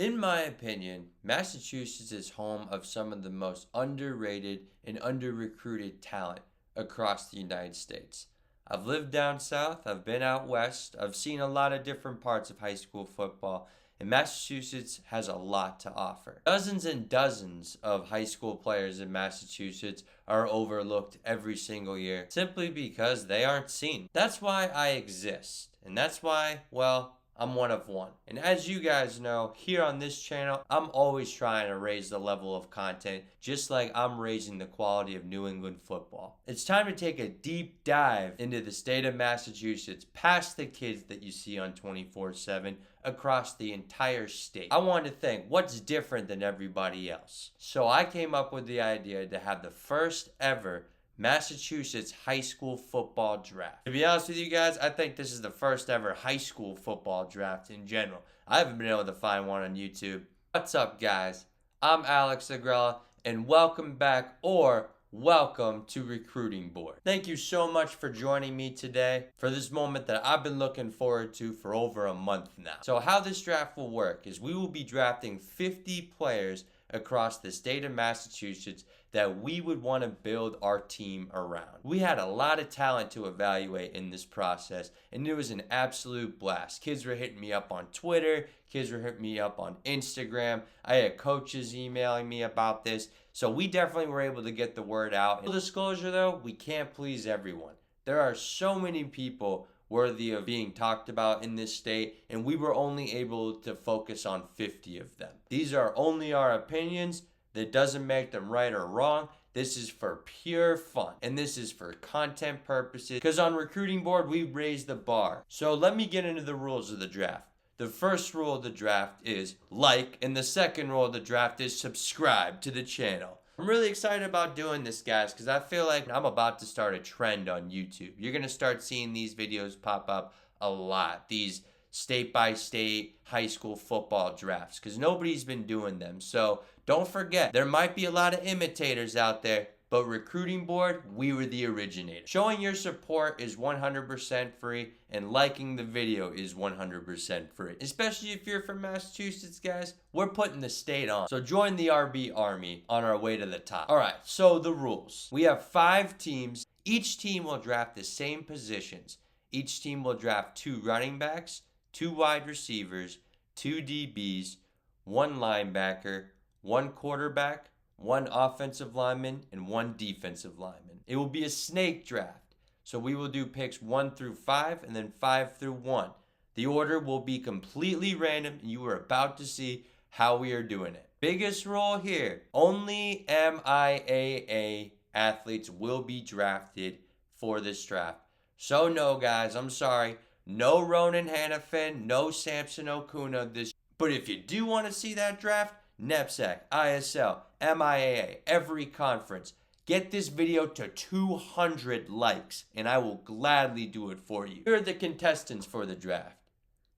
In my opinion, Massachusetts is home of some of the most underrated and under-recruited talent across the United States. I've lived down south, I've been out west, I've seen a lot of different parts of high school football, and Massachusetts has a lot to offer. Dozens and dozens of high school players in Massachusetts are overlooked every single year simply because they aren't seen. That's why I exist, and that's why, well, I'm one of one. And as you guys know, here on this channel, I'm always trying to raise the level of content, just like I'm raising the quality of New England football. It's time to take a deep dive into the state of Massachusetts, past the kids that you see on 24/7, across the entire state. I want to think, what's different than everybody else? So I came up with the idea to have the first ever Massachusetts high school football draft. To be honest with you guys, I think this is the first ever high school football draft in general. I haven't been able to find one on YouTube. What's up, guys? I'm Alex Agrella, and welcome back, or welcome to Recruiting Board. Thank you so much for joining me today for this moment that I've been looking forward to for over a month now. So how this draft will work is we will be drafting 50 players across the state of Massachusetts that we would want to build our team around. We had a lot of talent to evaluate in this process, and it was an absolute blast. Kids were hitting me up on Twitter, kids were hitting me up on Instagram. I had coaches emailing me about this, so we definitely were able to get the word out. Full disclosure though, we can't please everyone. There are so many people worthy of being talked about in this state, and we were only able to focus on 50 of them. These are only our opinions. That doesn't make them right or wrong. This is for pure fun, and this is for content purposes, because on Recruiting Board, we raise the bar. So let me get into the rules of the draft. The first rule of the draft is like, and the second rule of the draft is subscribe to the channel. I'm really excited about doing this, guys, because I feel like I'm about to start a trend on YouTube. You're going to start seeing these videos pop up a lot. These state-by-state high school football drafts, because nobody's been doing them. So don't forget, there might be a lot of imitators out there, but Recruiting Board, we were the originator. Showing your support is 100% free, and liking the video is 100% free. Especially if you're from Massachusetts, guys, we're putting the state on. So join the RB Army on our way to the top. All right, so the rules. We have 5 teams. Each team will draft the same positions. Each team will draft 2 running backs, 2 wide receivers, 2 DBs, 1 linebacker, 1 quarterback, 1 offensive lineman, and 1 defensive lineman. It will be a snake draft. So we will do picks 1 through 5 and then 5 through 1. The order will be completely random, and you are about to see how we are doing it. Biggest rule here, only MIAA athletes will be drafted for this draft. So no, guys, I'm sorry. No Ronan Hannafin, no Samson Okuna. But if you do want to see that draft, NEPSAC, ISL, MIAA, every conference, get this video to 200 likes, and I will gladly do it for you. Here are the contestants for the draft.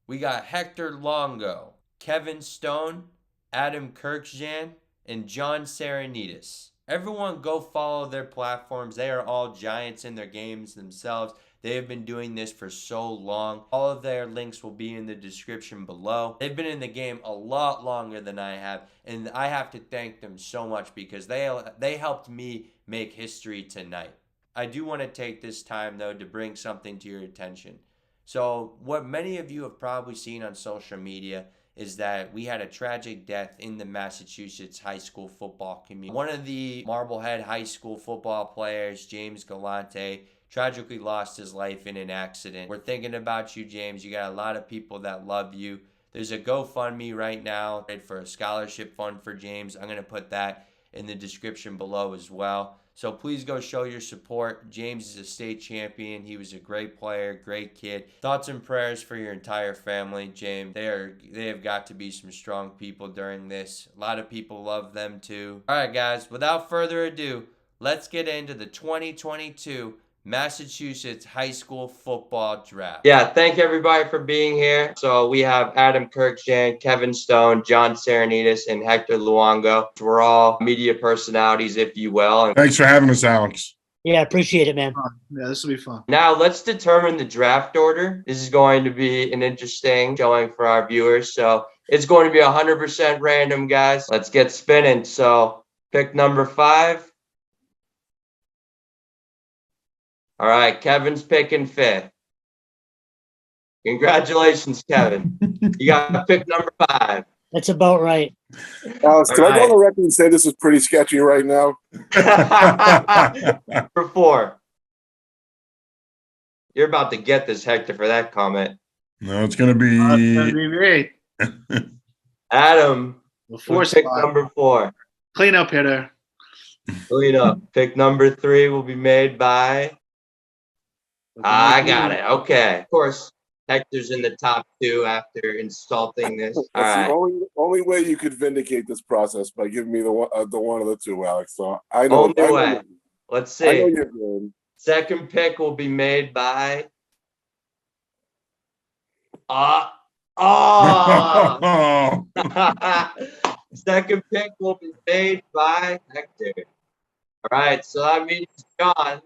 We got Hector Longo, Kevin Stone, Adam Kirkjan, and John Serenitas. Everyone go follow their platforms. They are all giants in their games themselves. They have been doing this for so long. All of their links will be in the description below. They've been in the game a lot longer than I have, and I have to thank them so much because they helped me make history tonight. I do want to take this time, though, to bring something to your attention. So what many of you have probably seen on social media is that we had a tragic death in the Massachusetts high school football community. One of the Marblehead high school football players, James Galante, tragically lost his life in an accident. We're thinking about you, James. You got a lot of people that love you. There's a GoFundMe right now for a scholarship fund for James. I'm going to put that in the description below as well. So please go show your support. James is a state champion. He was a great player, great kid. Thoughts and prayers for your entire family, James. They have got to be some strong people during this. A lot of people love them too. All right, guys, without further ado, let's get into the 2022 Massachusetts high school football draft. Yeah, thank everybody for being here. So we have Adam Kirkjan, Kevin Stone, John Serenitas, and Hector Luongo. We're all media personalities, if you will. Thanks for having us, Alex. Yeah, appreciate it, man. Yeah, this will be fun. Now let's determine the draft order. This is going to be an interesting showing for our viewers. So It's going to be 100% random, guys. Let's get spinning. So pick number 5. All right, Kevin's picking 5th. Congratulations, Kevin. You got pick number 5. That's about right. Alex, can I go on the record and say this is pretty sketchy right now? Number 4. You're about to get this, Hector, for that comment. No, it's going to be me. Adam, Four pick spot. number 4. Cleanup hitter. Clean up. Pick number 3 will be made by. I got it. Okay. Of course, Hector's in the top 2 after insulting this. All That's right. the only way you could vindicate this process, by giving me the one of the two, Alex. So I know. Only way. Let's I know see. you're good. Second pick will be made by. Second pick will be made by Hector. All right, so that means John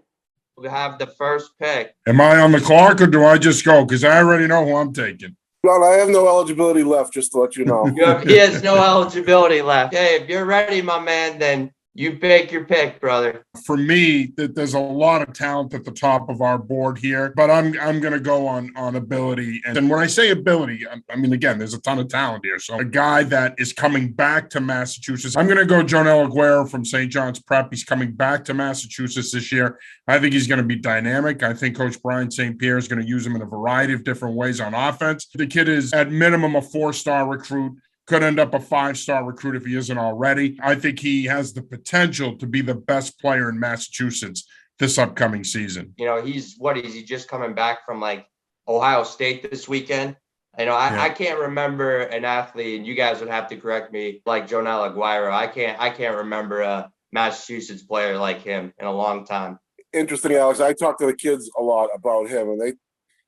will have the first pick. Am I on the clock or do I just go? Because I already know who I'm taking. John, I have no eligibility left, just to let you know. He has no eligibility left. Hey, if you're ready, my man, then you pick your pick, brother. For me, there's a lot of talent at the top of our board here, but I'm going to go on ability. And when I say ability, I mean, again, there's a ton of talent here. So a guy that is coming back to Massachusetts, I'm going to go Jonel Aguero from St. John's Prep. He's coming back to Massachusetts this year. I think he's going to be dynamic. I think Coach Brian St. Pierre is going to use him in a variety of different ways on offense. The kid is at minimum a 4-star recruit. Could end up a 5-star recruit if he isn't already. I think he has the potential to be the best player in Massachusetts this upcoming season. You know, he's he just coming back from like Ohio State this weekend? You know, I can't remember an athlete, and you guys would have to correct me, like Jonel Aguero. I can't remember a Massachusetts player like him in a long time. Interesting, Alex. I talked to the kids a lot about him, and they,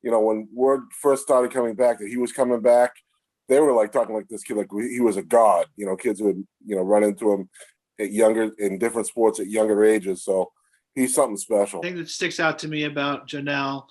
you know, when word first started coming back that he was coming back, they were like talking like this kid, like he was a god. You know, kids would, you know, run into him in different sports at younger ages. So he's something special. The thing that sticks out to me about Jonel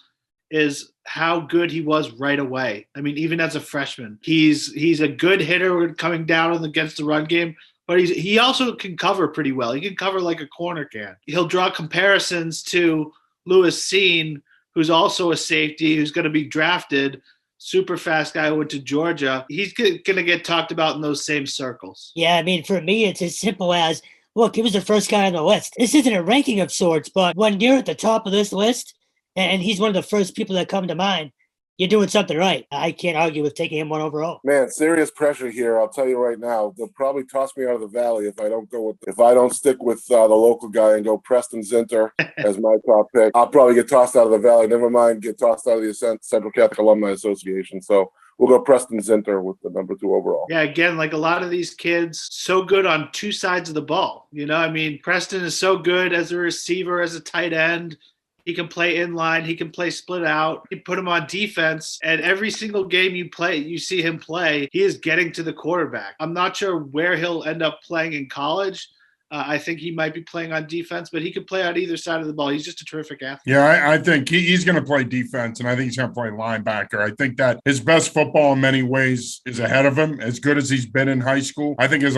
is how good he was right away. I mean, even as a freshman, he's a good hitter coming down against the run game, but he also can cover pretty well. He can cover like a corner can. He'll draw comparisons to Lewis Cine, who's also a safety, who's going to be drafted. Super fast guy who went to Georgia. He's going to get talked about in those same circles. Yeah, I mean, for me, it's as simple as, look, he was the first guy on the list. This isn't a ranking of sorts, but when you're at the top of this list, and he's one of the first people that come to mind, you're doing something right. I can't argue with taking him 1 overall. Man, serious pressure here. I'll tell you right now. They'll probably toss me out of the Valley if I don't stick with the local guy and go Preston Zinter as my top pick. I'll probably get tossed out of the Valley. Never mind, get tossed out of the Central Catholic Alumni Association. So we'll go Preston Zinter with the number 2 overall. Yeah, again, like a lot of these kids, so good on 2 sides of the ball. You know, I mean, Preston is so good as a receiver, as a tight end. He can play inline. He can play split out. You put him on defense, and every single game you see him play, he is getting to the quarterback. I'm not sure where he'll end up playing in college. I think he might be playing on defense, but he could play on either side of the ball. He's just a terrific athlete. Yeah, I think he's going to play defense, and I think he's going to play linebacker. I think that his best football in many ways is ahead of him, as good as he's been in high school. I think as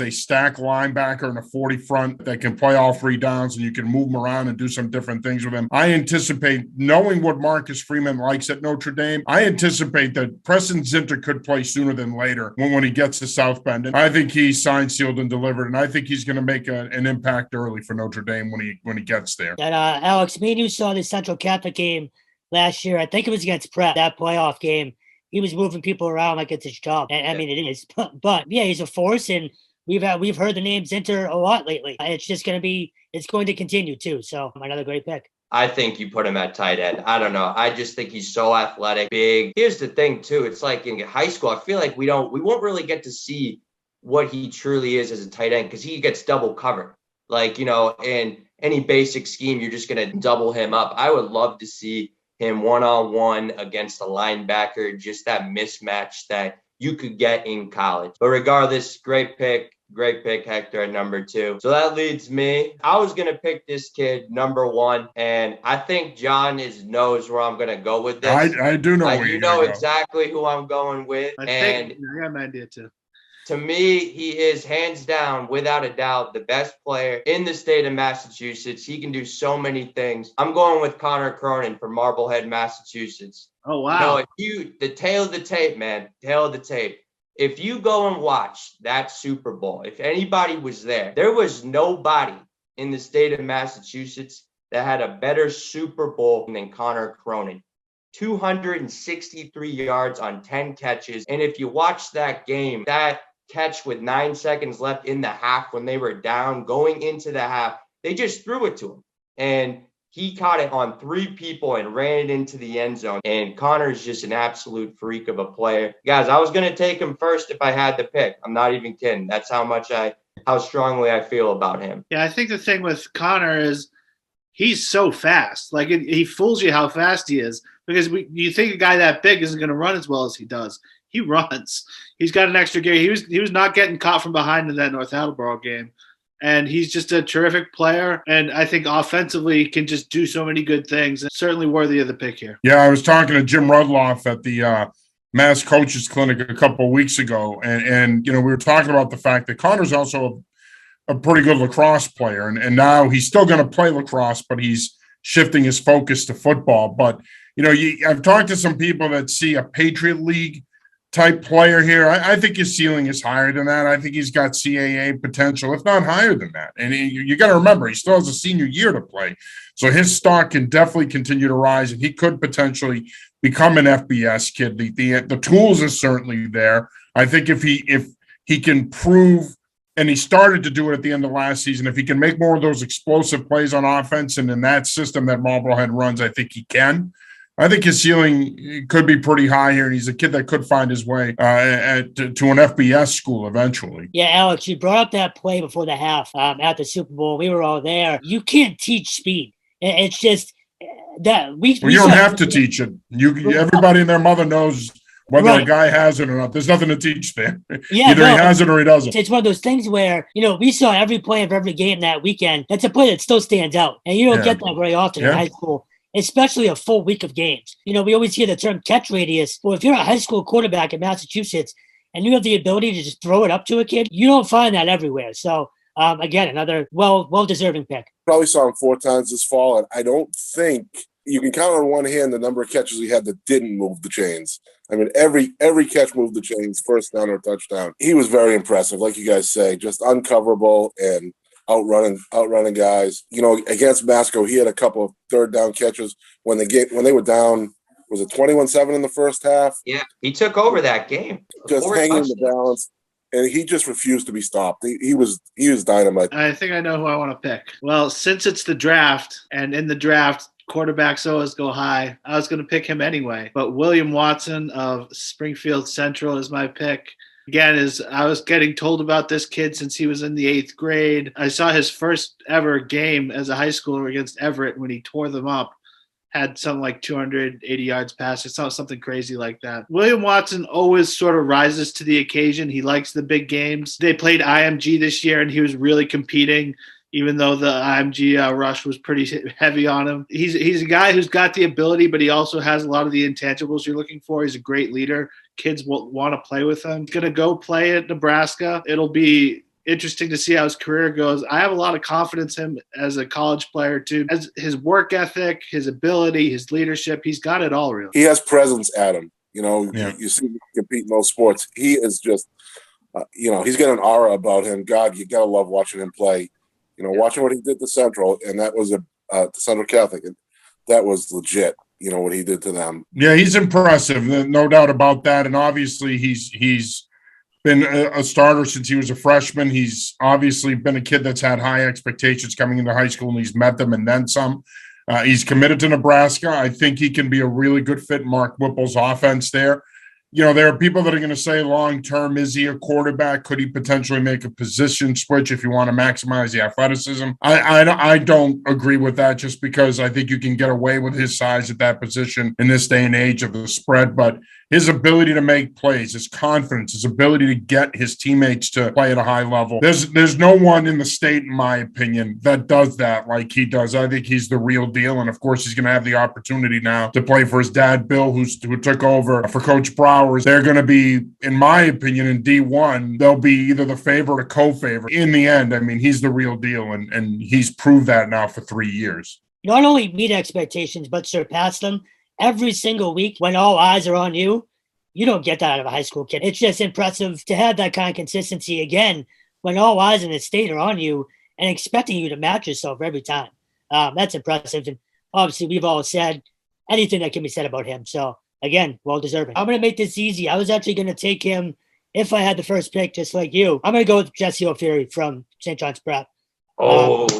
a stack linebacker in a 40 front that can play all 3 downs and you can move him around and do some different things with him. I anticipate, knowing what Marcus Freeman likes at Notre Dame, I anticipate that Preston Zinter could play sooner than later when he gets to South Bend. And I think he's signed, sealed, and delivered, and I think he's going to make an impact early for Notre Dame when he gets there. And Alex, me and you saw the Central Catholic game last year. I think it was against Prep, that playoff game. He was moving people around like it's his job. And I mean, it is. But yeah, he's a force, and we've heard the name Zinter a lot lately. It's going to continue too. So another great pick. I think you put him at tight end. I don't know. I just think he's so athletic, big. Here's the thing too. It's like in high school, I feel like we won't really get to see what he truly is as a tight end because he gets double covered. Like, you know, in any basic scheme, you're just going to double him up. I would love to see him one-on-one against a linebacker, just that mismatch that you could get in college. But regardless, great pick. Great pick, Hector, at number 2. So that leads me. I was going to pick this kid number 1, and I think John knows where I'm going to go with this. I do know where you you're know going to go. exactly who I'm going with. I think I got an idea too. To me, he is hands down, without a doubt, the best player in the state of Massachusetts. He can do so many things. I'm going with Connor Cronin from Marblehead, Massachusetts. Oh, wow. The tail of the tape, man, tail of the tape. If you go and watch that Super Bowl, if anybody was there was nobody in the state of Massachusetts that had a better Super Bowl than Connor Cronin. 263 yards on 10 catches. And if you watch that game, that catch with 9 seconds left in the half when they were down going into the half, they just threw it to him. And he caught it on 3 people and ran it into the end zone. And Connor's just an absolute freak of a player. Guys, I was going to take him first if I had to pick. I'm not even kidding. That's how strongly I feel about him. Yeah, I think the thing with Connor is he's so fast. Like, he fools you how fast he is, because you think a guy that big isn't going to run as well as he does. He runs. He's got an extra gear. He was not getting caught from behind in that North Attleboro game. And he's just a terrific player. And I think offensively can just do so many good things. And certainly worthy of the pick here. Yeah, I was talking to Jim Rudloff at the Mass Coaches Clinic a couple of weeks ago. And we were talking about the fact that Connor's also a pretty good lacrosse player. And now he's still going to play lacrosse, but he's shifting his focus to football. But, I've talked to some people that see a Patriot League type player here. I think his ceiling is higher than that. I think he's got CAA potential, if not higher than that. And you got to remember, he still has a senior year to play. So his stock can definitely continue to rise, and he could potentially become an FBS kid. The tools are certainly there. I think if he can prove, and he started to do it at the end of last season, if he can make more of those explosive plays on offense and in that system that Marblehead runs, I think he can. I think his ceiling could be pretty high here, and he's a kid that could find his way to an FBS school eventually. Yeah, Alex, you brought up that play before the half at the Super Bowl. We were all there. You can't teach speed. It's just that you don't have to teach it. Everybody and their mother knows whether a guy has it or not. There's nothing to teach there. Yeah, Either he has it or he doesn't. It's one of those things where, we saw every play of every game that weekend. That's a play that still stands out. And you don't get that very often in high school, especially a full week of games. We always hear the term catch radius. Well, if you're a high school quarterback in Massachusetts and you have the ability to just throw it up to a kid, you don't find that everywhere. So, again, another well-deserving pick. Probably saw him 4 times this fall, and I don't think you can count on one hand the number of catches he had that didn't move the chains. I mean, every catch moved the chains, first down or touchdown. He was very impressive, like you guys say, just uncoverable and outrunning guys. Against Masco, he had a couple of third down catches when they were down. Was it 21-7 in the first half? Yeah, he took over that game. Just hanging the balance, and he just refused to be stopped. He was dynamite. I think I know who I want to pick. Well, since it's the draft, and in the draft, quarterbacks always go high, I was going to pick him anyway. But William Watson of Springfield Central is my pick. Again, I was getting told about this kid since he was in the 8th grade. I saw his first ever game as a high schooler against Everett when he tore them up. Had something like 280 yards passing. It's not something crazy like that. William Watson always sort of rises to the occasion. He likes the big games. They played IMG this year, and he was really competing, even though the IMG rush was pretty heavy on him. He's a guy who's got the ability, but he also has a lot of the intangibles you're looking for. He's a great leader. Kids will want to play with him. He's going to go play at Nebraska. It'll be interesting to see how his career goes. I have a lot of confidence in him as a college player, too. As his work ethic, his ability, his leadership, he's got it all, really. He has presence at him. You see him compete in those sports. He is just, he's got an aura about him. God, you got to love watching him play. Watching what he did to Central, and that was to Central Catholic, and that was legit. What he did to them. Yeah, he's impressive, no doubt about that. And obviously, he's been a starter since he was a freshman. He's obviously been a kid that's had high expectations coming into high school, and he's met them and then some. He's committed to Nebraska. I think he can be a really good fit in Mark Whipple's offense there. there are people that are going to say long-term, is he a quarterback? Could he potentially make a position switch if you want to maximize the athleticism? I don't agree with that, just because I think you can get away with his size at that position in this day and age of the spread. But his ability to make plays, his confidence, his ability to get his teammates to play at a high level. There's no one in the state, in my opinion, that does that like he does. I think he's the real deal. And of course, he's going to have the opportunity now to play for his dad, Bill, who took over for Coach Brower. They're going to be, in my opinion, in D1, they'll be either the favorite or co-favorite. In the end, I mean, he's the real deal, and he's proved that now for 3 years. Not only meet expectations, but surpass them every single week when all eyes are on you. You don't get that out of a high school kid. It's just impressive to have that kind of consistency again when all eyes in the state are on you and expecting you to match yourself every time. That's impressive. And obviously, we've all said anything that can be said about him. So, again, well-deserving. I'm going to make this easy. I was actually going to take him if I had the first pick, just like you. I'm going to go with Jesse O'Fury from St. John's Prep.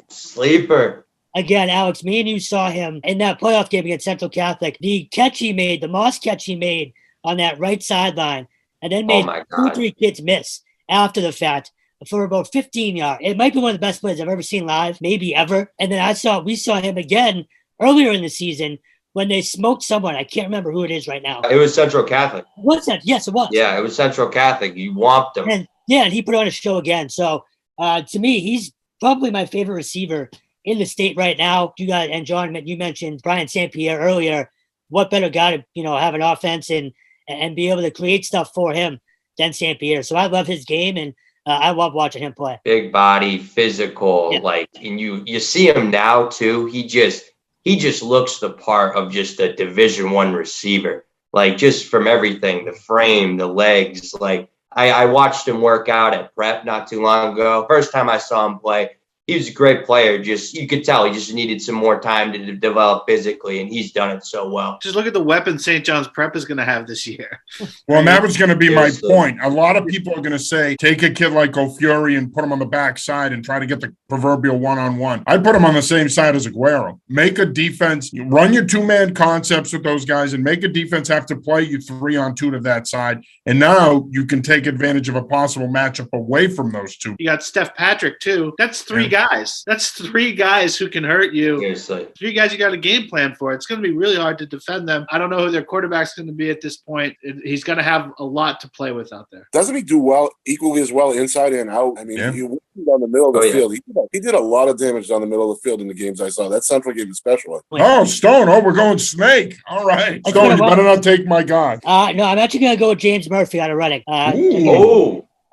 Sleeper. Again, Alex, me and you saw him in that playoff game against Central Catholic. The catch he made, the Moss catch he made on that right sideline, and then made 2-3 kids miss after the fact for about 15 yards. It might be one of the best plays I've ever seen live, maybe ever. And then we saw him again earlier in the season when they smoked someone. I can't remember who it is right now. It was Central Catholic. What's that? Yes, it was. Yeah, it was Central Catholic. You whomped him. And he put on a show again. So to me, he's probably my favorite receiver in the state right now. You got, and John, you mentioned Brian St. Pierre earlier. What better guy to have an offense and be able to create stuff for him than St. Pierre? So I love his game, and I love watching him play. Big body, physical, and you see him now too. He just looks the part of just a Division I receiver. Like, just from everything, the frame, the legs. Like, I watched him work out at prep not too long ago. First time I saw him play, he was a great player. Just, you could tell he just needed some more time to develop physically, and he's done it so well. Just look at the weapon St. John's Prep is going to have this year. Well, and that was going to be my point. A lot of people are going to say, take a kid like O'Fury and put him on the backside and try to get the proverbial one-on-one. I'd put him on the same side as Aguero. Make a defense, run your two-man concepts with those guys, and make a defense have to play you 3-on-2 to that side. And now you can take advantage of a possible matchup away from those two. You got Steph Patrick, too. That's three guys. That's 3 guys who can hurt you. Seriously. 3 guys you got a game plan for. It's going to be really hard to defend them. I don't know who their quarterback's going to be at this point. He's going to have a lot to play with out there. Doesn't he do equally as well inside and out? I mean, he went down the middle of the field. He did a lot of damage down the middle of the field in the games I saw. That Central game especially. Oh, Stone. Oh, we're going Snake. All right. Stone, you better not take my God. No, I'm actually going to go with James Murphy out of Reading.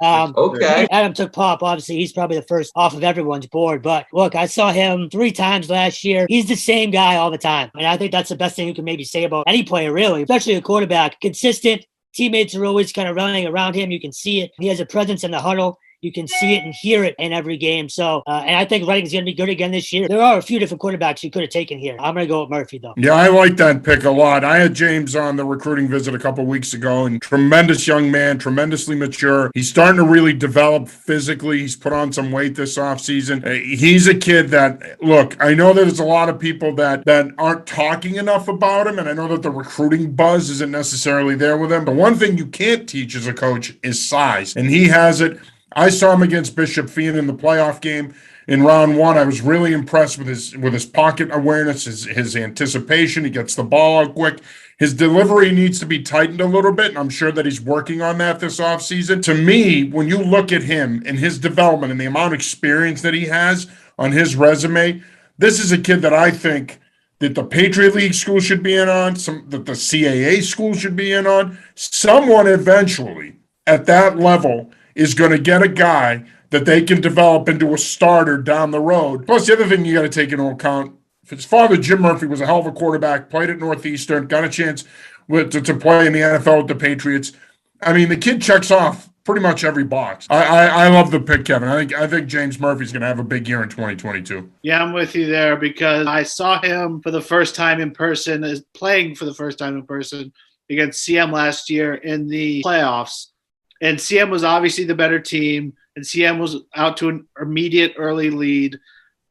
Okay. Adam took Pop. Obviously, he's probably the first off of everyone's board. But look, I saw him 3 times last year. He's the same guy all the time. And I think that's the best thing you can maybe say about any player, really, especially a quarterback. Consistent. Teammates are always kind of running around him. You can see it. He has a presence in the huddle. You can see it and hear it in every game. So, and I think Reading's going to be good again this year. There are a few different quarterbacks you could have taken here. I'm going to go with Murphy, though. Yeah, I like that pick a lot. I had James on the recruiting visit a couple of weeks ago, and tremendous young man, tremendously mature. He's starting to really develop physically. He's put on some weight this offseason. He's a kid that, look, I know that there's a lot of people that aren't talking enough about him, and I know that the recruiting buzz isn't necessarily there with him. But one thing you can't teach as a coach is size, and he has it. I saw him against Bishop Fien in the playoff game in round 1. I was really impressed with his pocket awareness, his anticipation. He gets the ball out quick. His delivery needs to be tightened a little bit, and I'm sure that he's working on that this offseason. To me, when you look at him and his development and the amount of experience that he has on his resume, this is a kid that I think that the Patriot League school should be in on, that the CAA school should be in on. Someone eventually at that level is going to get a guy that they can develop into a starter down the road. Plus, the other thing you got to take into account, his father, Jim Murphy, was a hell of a quarterback, played at Northeastern, got a chance to play in the NFL with the Patriots. I mean, the kid checks off pretty much every box. I love the pick, Kevin. I think James Murphy's going to have a big year in 2022. Yeah, I'm with you there because I saw him for the first time in person, playing for the first time in person against CM last year in the playoffs. And CM was obviously the better team, and CM was out to an immediate early lead.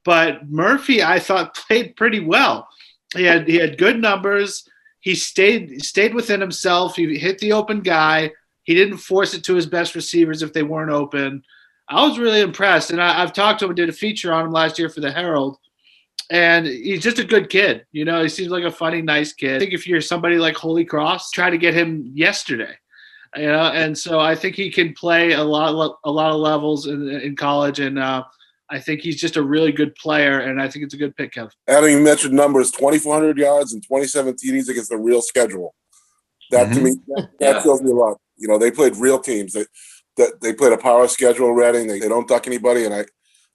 But Murphy, I thought, played pretty well. He had good numbers. he stayed within himself. He hit the open guy. He didn't force it to his best receivers if they weren't open. I was really impressed, and I've talked to him and did a feature on him last year for the Herald. And he's just a good kid. You know, he seems like a funny, nice kid. I think if you're somebody like Holy Cross, try to get him yesterday. You know, and so I think he can play a lot of levels in college, and I think he's just a really good player, and I think it's a good pick, Kev. Adam, you mentioned numbers: 2,400 yards and 27 TDs against the real schedule. That to me, that tells me a lot. You know, they played real teams. They played a power schedule already. And they don't duck anybody, and I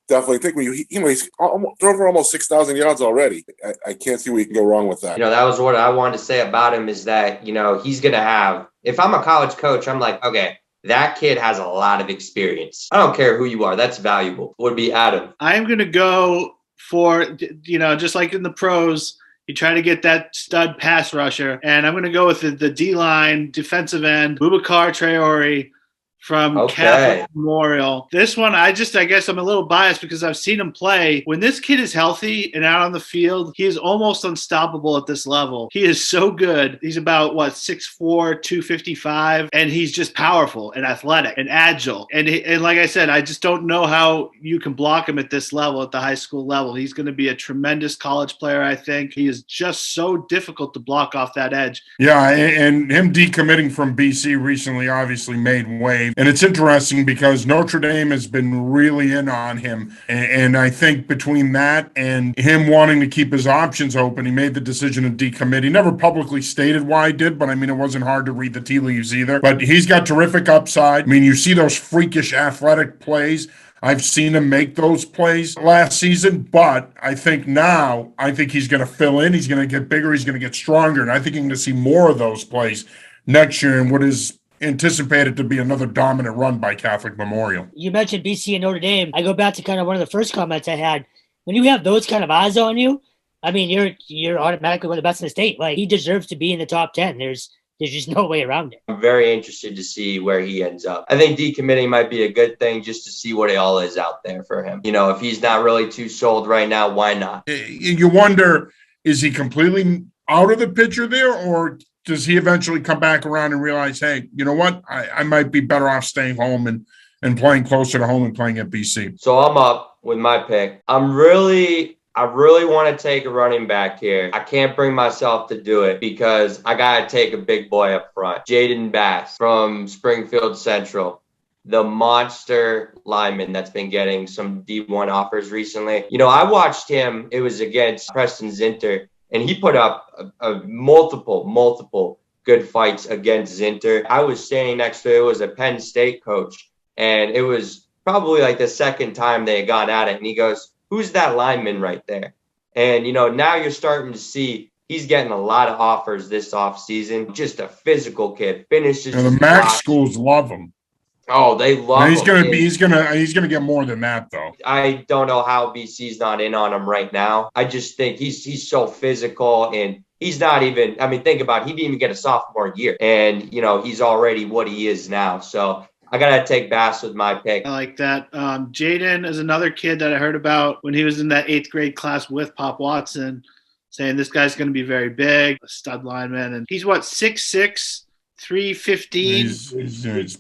definitely think when he's thrown for almost 6,000 yards already. I can't see where you can go wrong with that. You know, that was what I wanted to say about him is that, you know, he's going to have, if I'm a college coach, I'm like, okay, that kid has a lot of experience. I don't care who you are. That's valuable. Would be Adam. I'm going to go for, you know, just like in the pros, you try to get that stud pass rusher. And I'm going to go with the D-line defensive end, Boubacar Traore from Catholic Memorial. This one, I guess I'm a little biased because I've seen him play. When this kid is healthy and out on the field, he is almost unstoppable at this level. He is so good. He's about, 6'4", 255, and he's just powerful and athletic and agile. And like I said, I just don't know how you can block him at this level, at the high school level. He's going to be a tremendous college player, I think. He is just so difficult to block off that edge. Yeah, and him decommitting from BC recently obviously made waves. And it's interesting because Notre Dame has been really in on him. And I think between that and him wanting to keep his options open, he made the decision to decommit. He never publicly stated why he did, but I mean, it wasn't hard to read the tea leaves either. But he's got terrific upside. I mean, you see those freakish athletic plays. I've seen him make those plays last season, but I think he's going to fill in. He's going to get bigger. He's going to get stronger. And I think you're going to see more of those plays next year in what is anticipated to be another dominant run by Catholic Memorial. You mentioned BC and Notre Dame. I go back to kind of one of the first comments I had. When you have those kind of eyes on you, I mean, you're automatically one of the best in the state. Like, he deserves to be in the top 10. There's just no way around it. I'm very interested to see where he ends up. I think decommitting might be a good thing just to see what it all is out there for him. You know, if he's not really too sold right now, why not? You wonder, is he completely out of the picture there, or does he eventually come back around and realize, hey, you know what? I might be better off staying home and playing closer to home and playing at BC. So I'm up with my pick. I really want to take a running back here. I can't bring myself to do it because I got to take a big boy up front. Jaden Bass from Springfield Central, the monster lineman that's been getting some D1 offers recently. You know, I watched him. It was against Preston Zinter. And he put up multiple good fights against Zinter. I was standing next to it was a Penn State coach, and it was probably like the second time they had gone at it. And he goes, "Who's that lineman right there?" And, you know, now you're starting to see he's getting a lot of offers this offseason. Just a physical kid. Finishes. And the MAC schools love him. Oh, they love him. He's gonna get more than that though. I don't know how BC's not in on him right now. I just think he's so physical, and he's not even, I mean, think about it, he didn't even get a sophomore year, and you know, he's already what he is now. So I gotta take Bass with my pick. I like that. Jaden is another kid that I heard about when he was in that 8th grade class with Pop Watson, saying this guy's gonna be very big, a stud lineman, and he's what, 6'6", 315. He's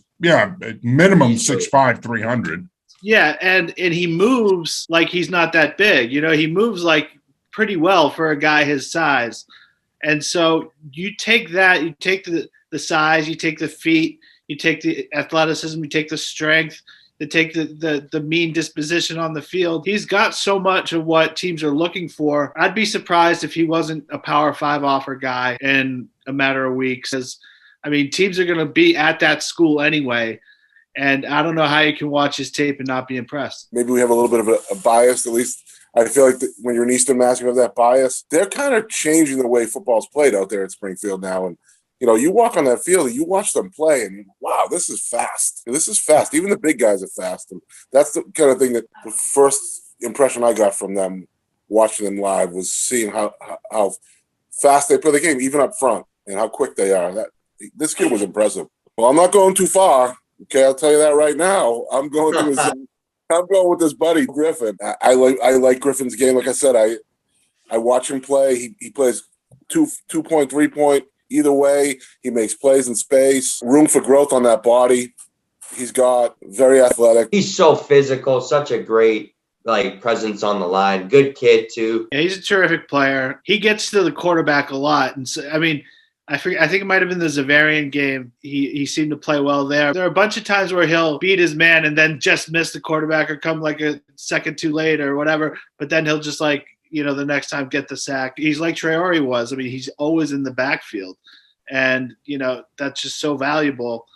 minimum 6'5", 300. Yeah, and he moves like he's not that big. You know, he moves like pretty well for a guy his size. And so you take that, you take the size, you take the feet, you take the athleticism, you take the strength, you take the mean disposition on the field. He's got so much of what teams are looking for. I'd be surprised if he wasn't a Power 5 offer guy in a matter of weeks. Because, I mean, teams are going to be at that school anyway. And I don't know how you can watch his tape and not be impressed. Maybe we have a little bit of a bias, at least. I feel like when you're in Eastern Mass, you have that bias. They're kind of changing the way football's played out there at Springfield now. And, you know, you walk on that field, you watch them play, and wow, this is fast. This is fast. Even the big guys are fast. And that's the kind of thing that the first impression I got from them watching them live was seeing how fast they play the game, even up front, and how quick they are. This kid was impressive. Well, I'm not going too far. Okay, I'll tell you that right now. I'm going with this buddy Griffin. I like Griffin's game. Like I said, I watch him play. He plays 2-point, 3-point. Either way, he makes plays in space. Room for growth on that body. He's got very athletic. He's so physical, such a great presence on the line. Good kid too. Yeah, he's a terrific player. He gets to the quarterback a lot, and so, I mean, I think it might have been the Zavarian game. He seemed to play well there. There are a bunch of times where he'll beat his man and then just miss the quarterback or come like a second too late or whatever. But then he'll just the next time get the sack. He's like Traore was. I mean, he's always in the backfield, and that's just so valuable.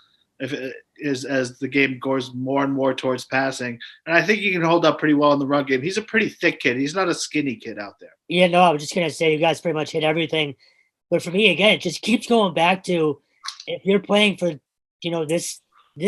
As the game goes more and more towards passing. And I think he can hold up pretty well in the run game. He's a pretty thick kid. He's not a skinny kid out there. Yeah, no, I was just going to say you guys pretty much hit everything. But for me, again, it just keeps going back to if you're playing for, this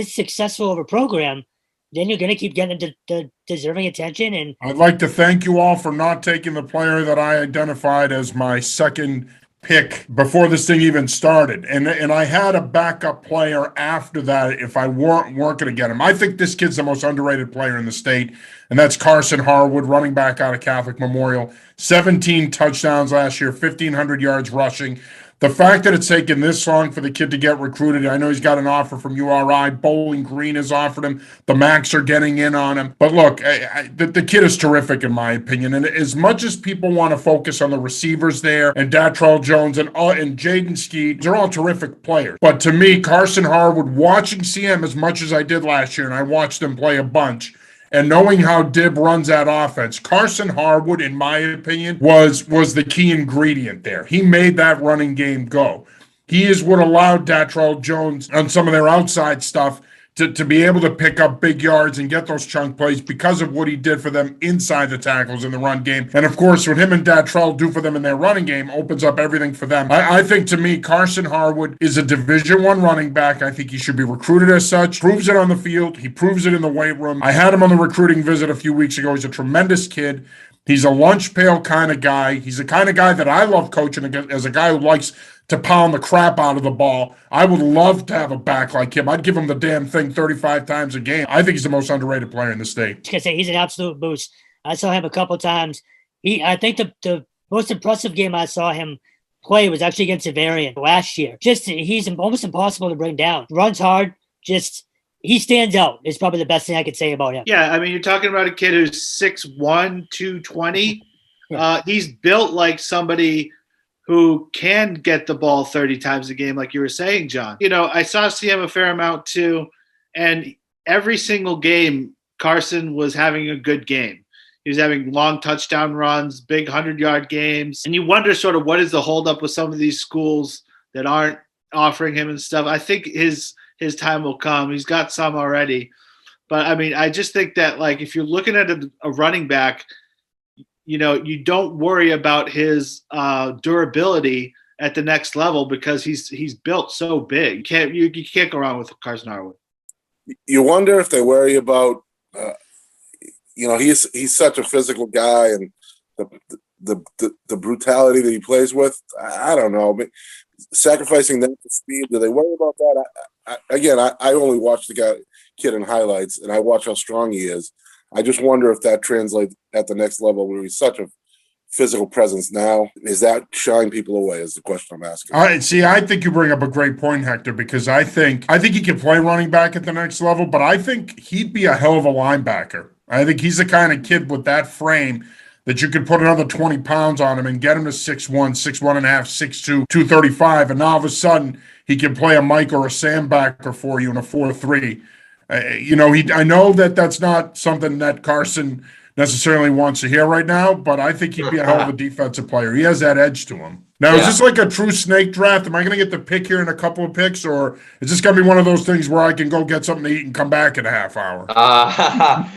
successful of a program, then you're going to keep getting the deserving attention. And I'd like to thank you all for not taking the player that I identified as my second pick before this thing even started. And I had a backup player after that if I weren't going to get him. I think this kid's the most underrated player in the state, and that's Carson Harwood, running back out of Catholic Memorial. 17 touchdowns last year, 1,500 yards rushing. The fact that it's taken this long for the kid to get recruited, I know he's got an offer from URI. Bowling Green has offered him. The Macs are getting in on him. But look, the kid is terrific in my opinion. And as much as people want to focus on the receivers there, and Datrell Jones and Jaden Skeet, they're all terrific players. But to me, Carson Harwood, watching CM as much as I did last year, and I watched him play a bunch, and knowing how Dib runs that offense, Carson Harwood, in my opinion, was the key ingredient there. He made that running game go. He is what allowed Datrell Jones on some of their outside stuff to be able to pick up big yards and get those chunk plays because of what he did for them inside the tackles in the run game. And of course, what him and Datrell do for them in their running game opens up everything for them. I think, to me, Carson Harwood is a Division I running back. I think he should be recruited as such. Proves it on the field. He proves it in the weight room. I had him on the recruiting visit a few weeks ago. He's a tremendous kid. He's a lunch pail kind of guy. He's the kind of guy that I love coaching as a guy who likes to pound the crap out of the ball. I would love to have a back like him. I'd give him the damn thing 35 times a game. I think he's the most underrated player in the state. I was gonna say he's an absolute boost. I saw him a couple times. I think the most impressive game I saw him play was actually against Zavarian last year. He's almost impossible to bring down. Runs hard. He stands out. Is probably the best thing I could say about him. Yeah, I mean, you're talking about a kid who's 6'1", 220. Yeah. He's built like somebody who can get the ball 30 times a game, like you were saying, John. I saw CM a fair amount too, and every single game, Carson was having a good game. He was having long touchdown runs, big 100-yard games, and you wonder sort of what is the holdup with some of these schools that aren't offering him and stuff. I think his time will come. He's got some already. But, I mean, I just think that, if you're looking at a running back, you don't worry about his durability at the next level because he's built so big. You can't go wrong with Carson Harwood. You wonder if they worry about, he's such a physical guy, and the brutality that he plays with. I don't know. I mean, sacrificing that for speed, do they worry about that? I only watch the kid in highlights, and I watch how strong he is. I just wonder if that translates at the next level where he's such a physical presence now. Is that shying people away is the question I'm asking. I think you bring up a great point, Hector, because I think he can play running back at the next level, but I think he'd be a hell of a linebacker. I think he's the kind of kid with that frame that you could put another 20 pounds on him and get him to 6'1", 6'1.5", 6'2", 235, and now all of a sudden he can play a Mike or a Sam backer for you in a 4-3. I know that that's not something that Carson necessarily wants to hear right now, but I think he'd be a hell of a defensive player. He has that edge to him. Now, Is this like a true snake draft? Am I going to get the pick here in a couple of picks, or is this going to be one of those things where I can go get something to eat and come back in a half hour?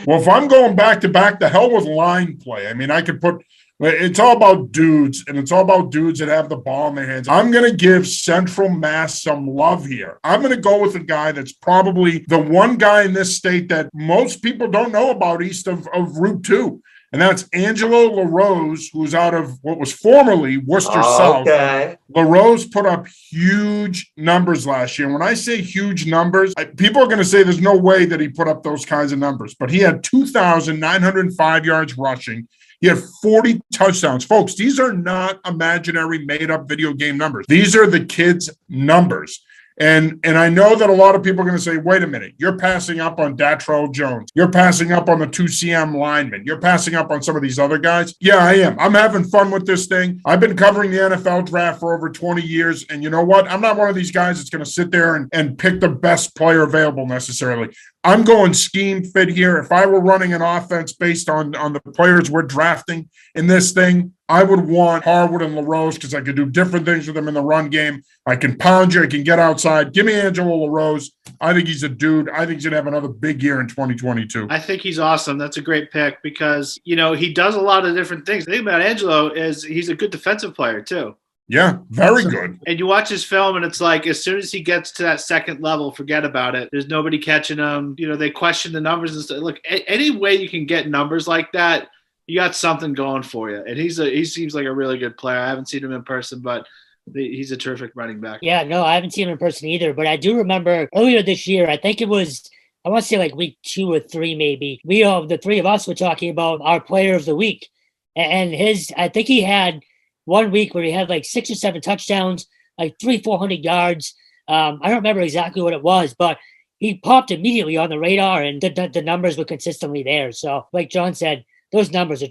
Well, if I'm going back to back, the hell with line play. I mean, I could put – it's all about dudes, and it's all about dudes that have the ball in their hands. I'm going to give Central Mass some love here. I'm going to go with a guy that's probably the one guy in this state that most people don't know about east of Route 2. and that's Angelo LaRose, who's out of what was formerly Worcester South. Okay. LaRose put up huge numbers last year. And when I say huge numbers, people are going to say there's no way that he put up those kinds of numbers, but he had 2,905 yards rushing. He had 40 touchdowns. Folks, these are not imaginary made-up video game numbers. These are the kids' numbers. And I know that a lot of people are going to say, wait a minute, you're passing up on Datrell Jones. You're passing up on the 2CM linemen. You're passing up on some of these other guys. Yeah, I am. I'm having fun with this thing. I've been covering the NFL draft for over 20 years. And you know what? I'm not one of these guys that's going to sit there and pick the best player available necessarily. I'm going scheme fit here. If I were running an offense based on the players we're drafting in this thing, I would want Harwood and LaRose because I could do different things with them in the run game. I can pound you. I can get outside. Give me Angelo LaRose. I think he's a dude. I think he's going to have another big year in 2022. I think he's awesome. That's a great pick because, he does a lot of different things. The thing about Angelo is he's a good defensive player too. Yeah, very good. And you watch his film, and it's like as soon as he gets to that second level, forget about it. There's nobody catching him. They question the numbers and stuff. Look, any way you can get numbers like that, you got something going for you. And he seems like a really good player. I haven't seen him in person, but he's a terrific running back. Yeah, no, I haven't seen him in person either. But I do remember earlier this year, I think it was, I want to say like week 2 or 3 maybe. The three of us were talking about our player of the week. And I think he had one week where he had like 6 or 7 touchdowns, like 300-400 yards. I don't remember exactly what it was, but he popped immediately on the radar, and the numbers were consistently there. So, like John said, those numbers are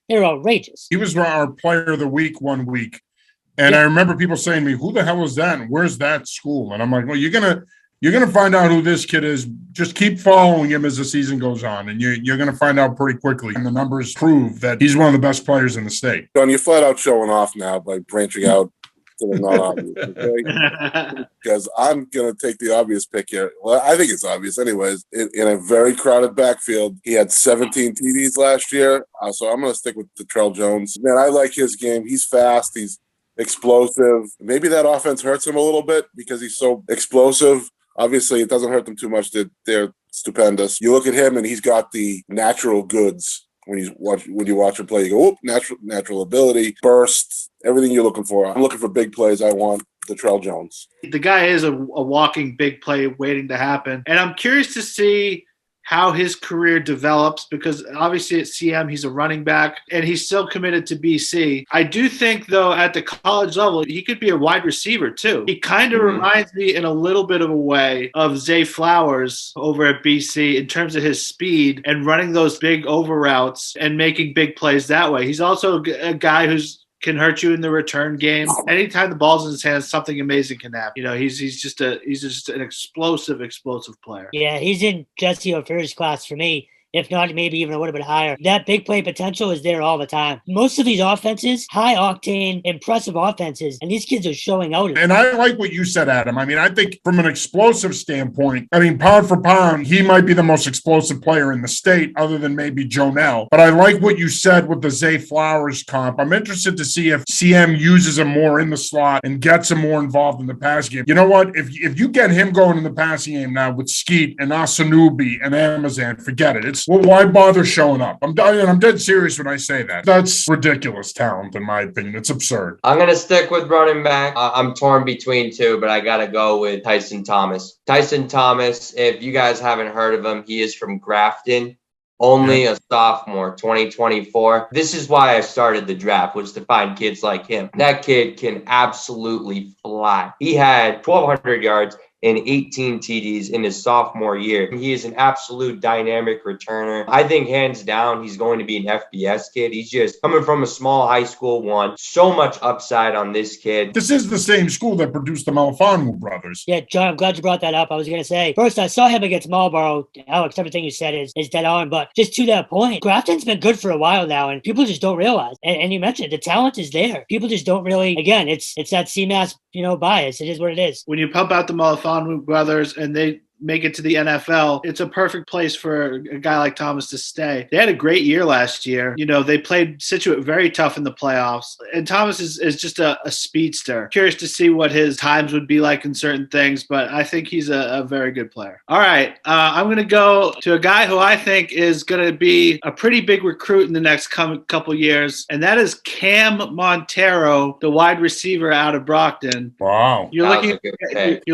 they're outrageous. He was our player of the week one week, and I remember people saying to me, "Who the hell is that? And where's that school?" And I'm like, "Well, you're gonna find out who this kid is. Just keep following him as the season goes on, and you're gonna find out pretty quickly." And the numbers prove that he's one of the best players in the state. John, you're flat out showing off now by branching out to the non-obvious, okay? Because I'm gonna take the obvious pick here. Well, I think it's obvious, anyways. In a very crowded backfield, he had 17 TDs last year, so I'm gonna stick with Datrell Jones. Man, I like his game. He's fast. He's explosive. Maybe that offense hurts him a little bit because he's so explosive. Obviously, it doesn't hurt them too much. They're stupendous. You look at him, and he's got the natural goods. When you watch him play, you go, "Oh, natural ability, burst, everything you're looking for." I'm looking for big plays. I want Datrell Jones. The guy is a walking big play waiting to happen, and I'm curious to see how his career develops because obviously at CM he's a running back and he's still committed to BC. I do think though at the college level he could be a wide receiver too. He kind of reminds me in a little bit of a way of Zay Flowers over at BC in terms of his speed and running those big over routes and making big plays that way. He's also a guy who's can hurt you in the return game. Anytime the ball's in his hands, something amazing can happen. He's just an explosive player. Yeah, he's in Jesse O'Fear's class for me. If not, maybe even a little bit higher. That big play potential is there all the time. Most of these offenses, high octane, impressive offenses, and these kids are showing out. And I like what you said, Adam. I mean, I think from an explosive standpoint, pound for pound, he might be the most explosive player in the state other than maybe Jonell. But I like what you said with the Zay Flowers comp. I'm interested to see if CM uses him more in the slot and gets him more involved in the pass game. You know what? If you get him going in the passing game now with Skeet and Asanubi and Amazan, forget it. Well, why bother showing up? I'm dead serious when I say that. That's ridiculous talent, in my opinion. It's absurd. I'm going to stick with running back. I'm torn between two, but I got to go with Tyson Thomas. Tyson Thomas, if you guys haven't heard of him, he is from Grafton. Only a sophomore, 2024. This is why I started the draft, was to find kids like him. That kid can absolutely fly. He had 1,200 yards and 18 TDs in his sophomore year. He is an absolute dynamic returner. I think hands down, he's going to be an FBS kid. He's just coming from a small high school one. So much upside on this kid. This is the same school that produced the Malafanu brothers. Yeah, John, I'm glad you brought that up. I was going to say, first, I saw him against Marlboro. Alex, everything you said is dead on. But just to that point, Grafton's been good for a while now, and people just don't realize. And you mentioned it, the talent is there. People just don't really, again, it's that CMAS, bias. It is what it is. When you pump out the Malafanu brothers and they make it to the NFL, it's a perfect place for a guy like Thomas to stay. They had a great year last year. They played Situate very tough in the playoffs. And Thomas is just a speedster. Curious to see what his times would be like in certain things, but I think he's a very good player. All right. I'm going to go to a guy who I think is going to be a pretty big recruit in the next couple years, and that is Cam Montero, the wide receiver out of Brockton. Wow. You're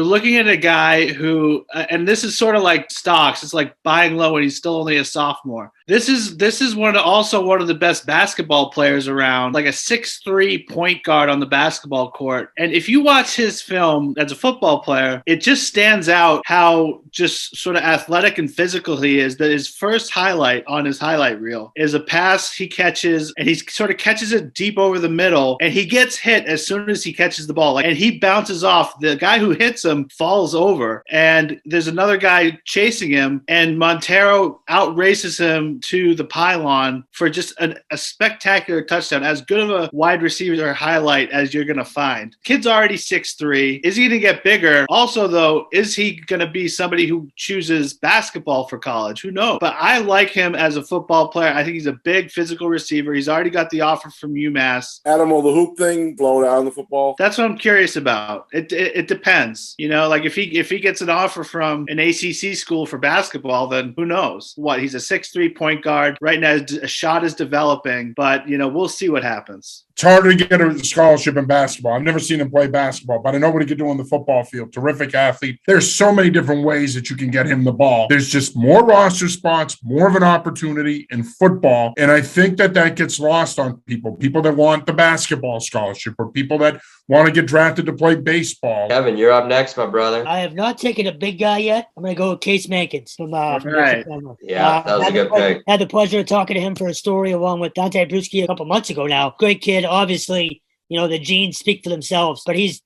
looking at a guy who, and this is sort of like stocks. It's like buying low, and he's still only a sophomore. This is one of the best basketball players around, like a 6'3" point guard on the basketball court. And if you watch his film as a football player, it just stands out how just sort of athletic and physical he is. That his first highlight on his highlight reel is a pass he catches, and he sort of catches it deep over the middle, and he gets hit as soon as he catches the ball. And he bounces off. The guy who hits him falls over, and there's another guy chasing him, and Montero outraces him to the pylon for just a spectacular touchdown. As good of a wide receiver highlight as you're going to find. Kid's already 6'3". Is he going to get bigger? Also, though, is he going to be somebody who chooses basketball for college? Who knows? But I like him as a football player. I think he's a big physical receiver. He's already got the offer from UMass. Adam, will the hoop thing blow out in the football? That's what I'm curious about. It depends. Like if he gets an offer from an ACC school for basketball, then who knows? He's a 6'3" point guard. Right now, a shot is developing, but, we'll see what happens. It's harder to get a scholarship in basketball. I've never seen him play basketball, but I know what he could do on the football field. Terrific athlete. There's so many different ways that you can get him the ball. There's just more roster spots, more of an opportunity in football. And I think that gets lost on people that want the basketball scholarship or people that want to get drafted to play baseball. Kevin, you're up next, my brother. I have not taken a big guy yet. I'm going to go with Case Mankins from right. Yeah, that was a good pick. Had the pleasure of talking to him for a story along with Dante Bruschi a couple months ago now. Great kid. Obviously, the genes speak for themselves, but he's,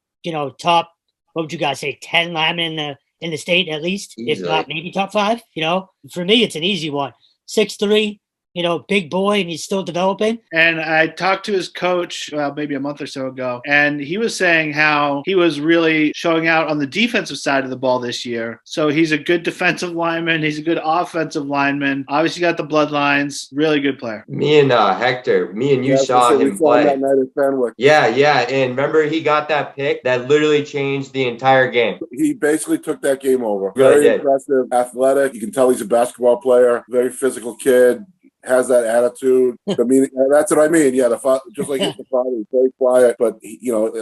top, what would you guys say, 10 linemen in the state at least, Easily. if not maybe top 5. For me, it's an easy one. 6'3", big boy, and he's still developing. And I talked to his coach maybe a month or so ago, and he was saying how he was really showing out on the defensive side of the ball this year. So he's a good defensive lineman. He's a good offensive lineman. Obviously got the bloodlines. Really good player. Me and Hector, you saw him play. That night at Fenwick. Yeah. And remember, he got that pick that literally changed the entire game. He basically took that game over. Very impressive, athletic. You can tell he's a basketball player. Very physical kid. Has that attitude. That's what I mean. Yeah, just like the father, he's very quiet, but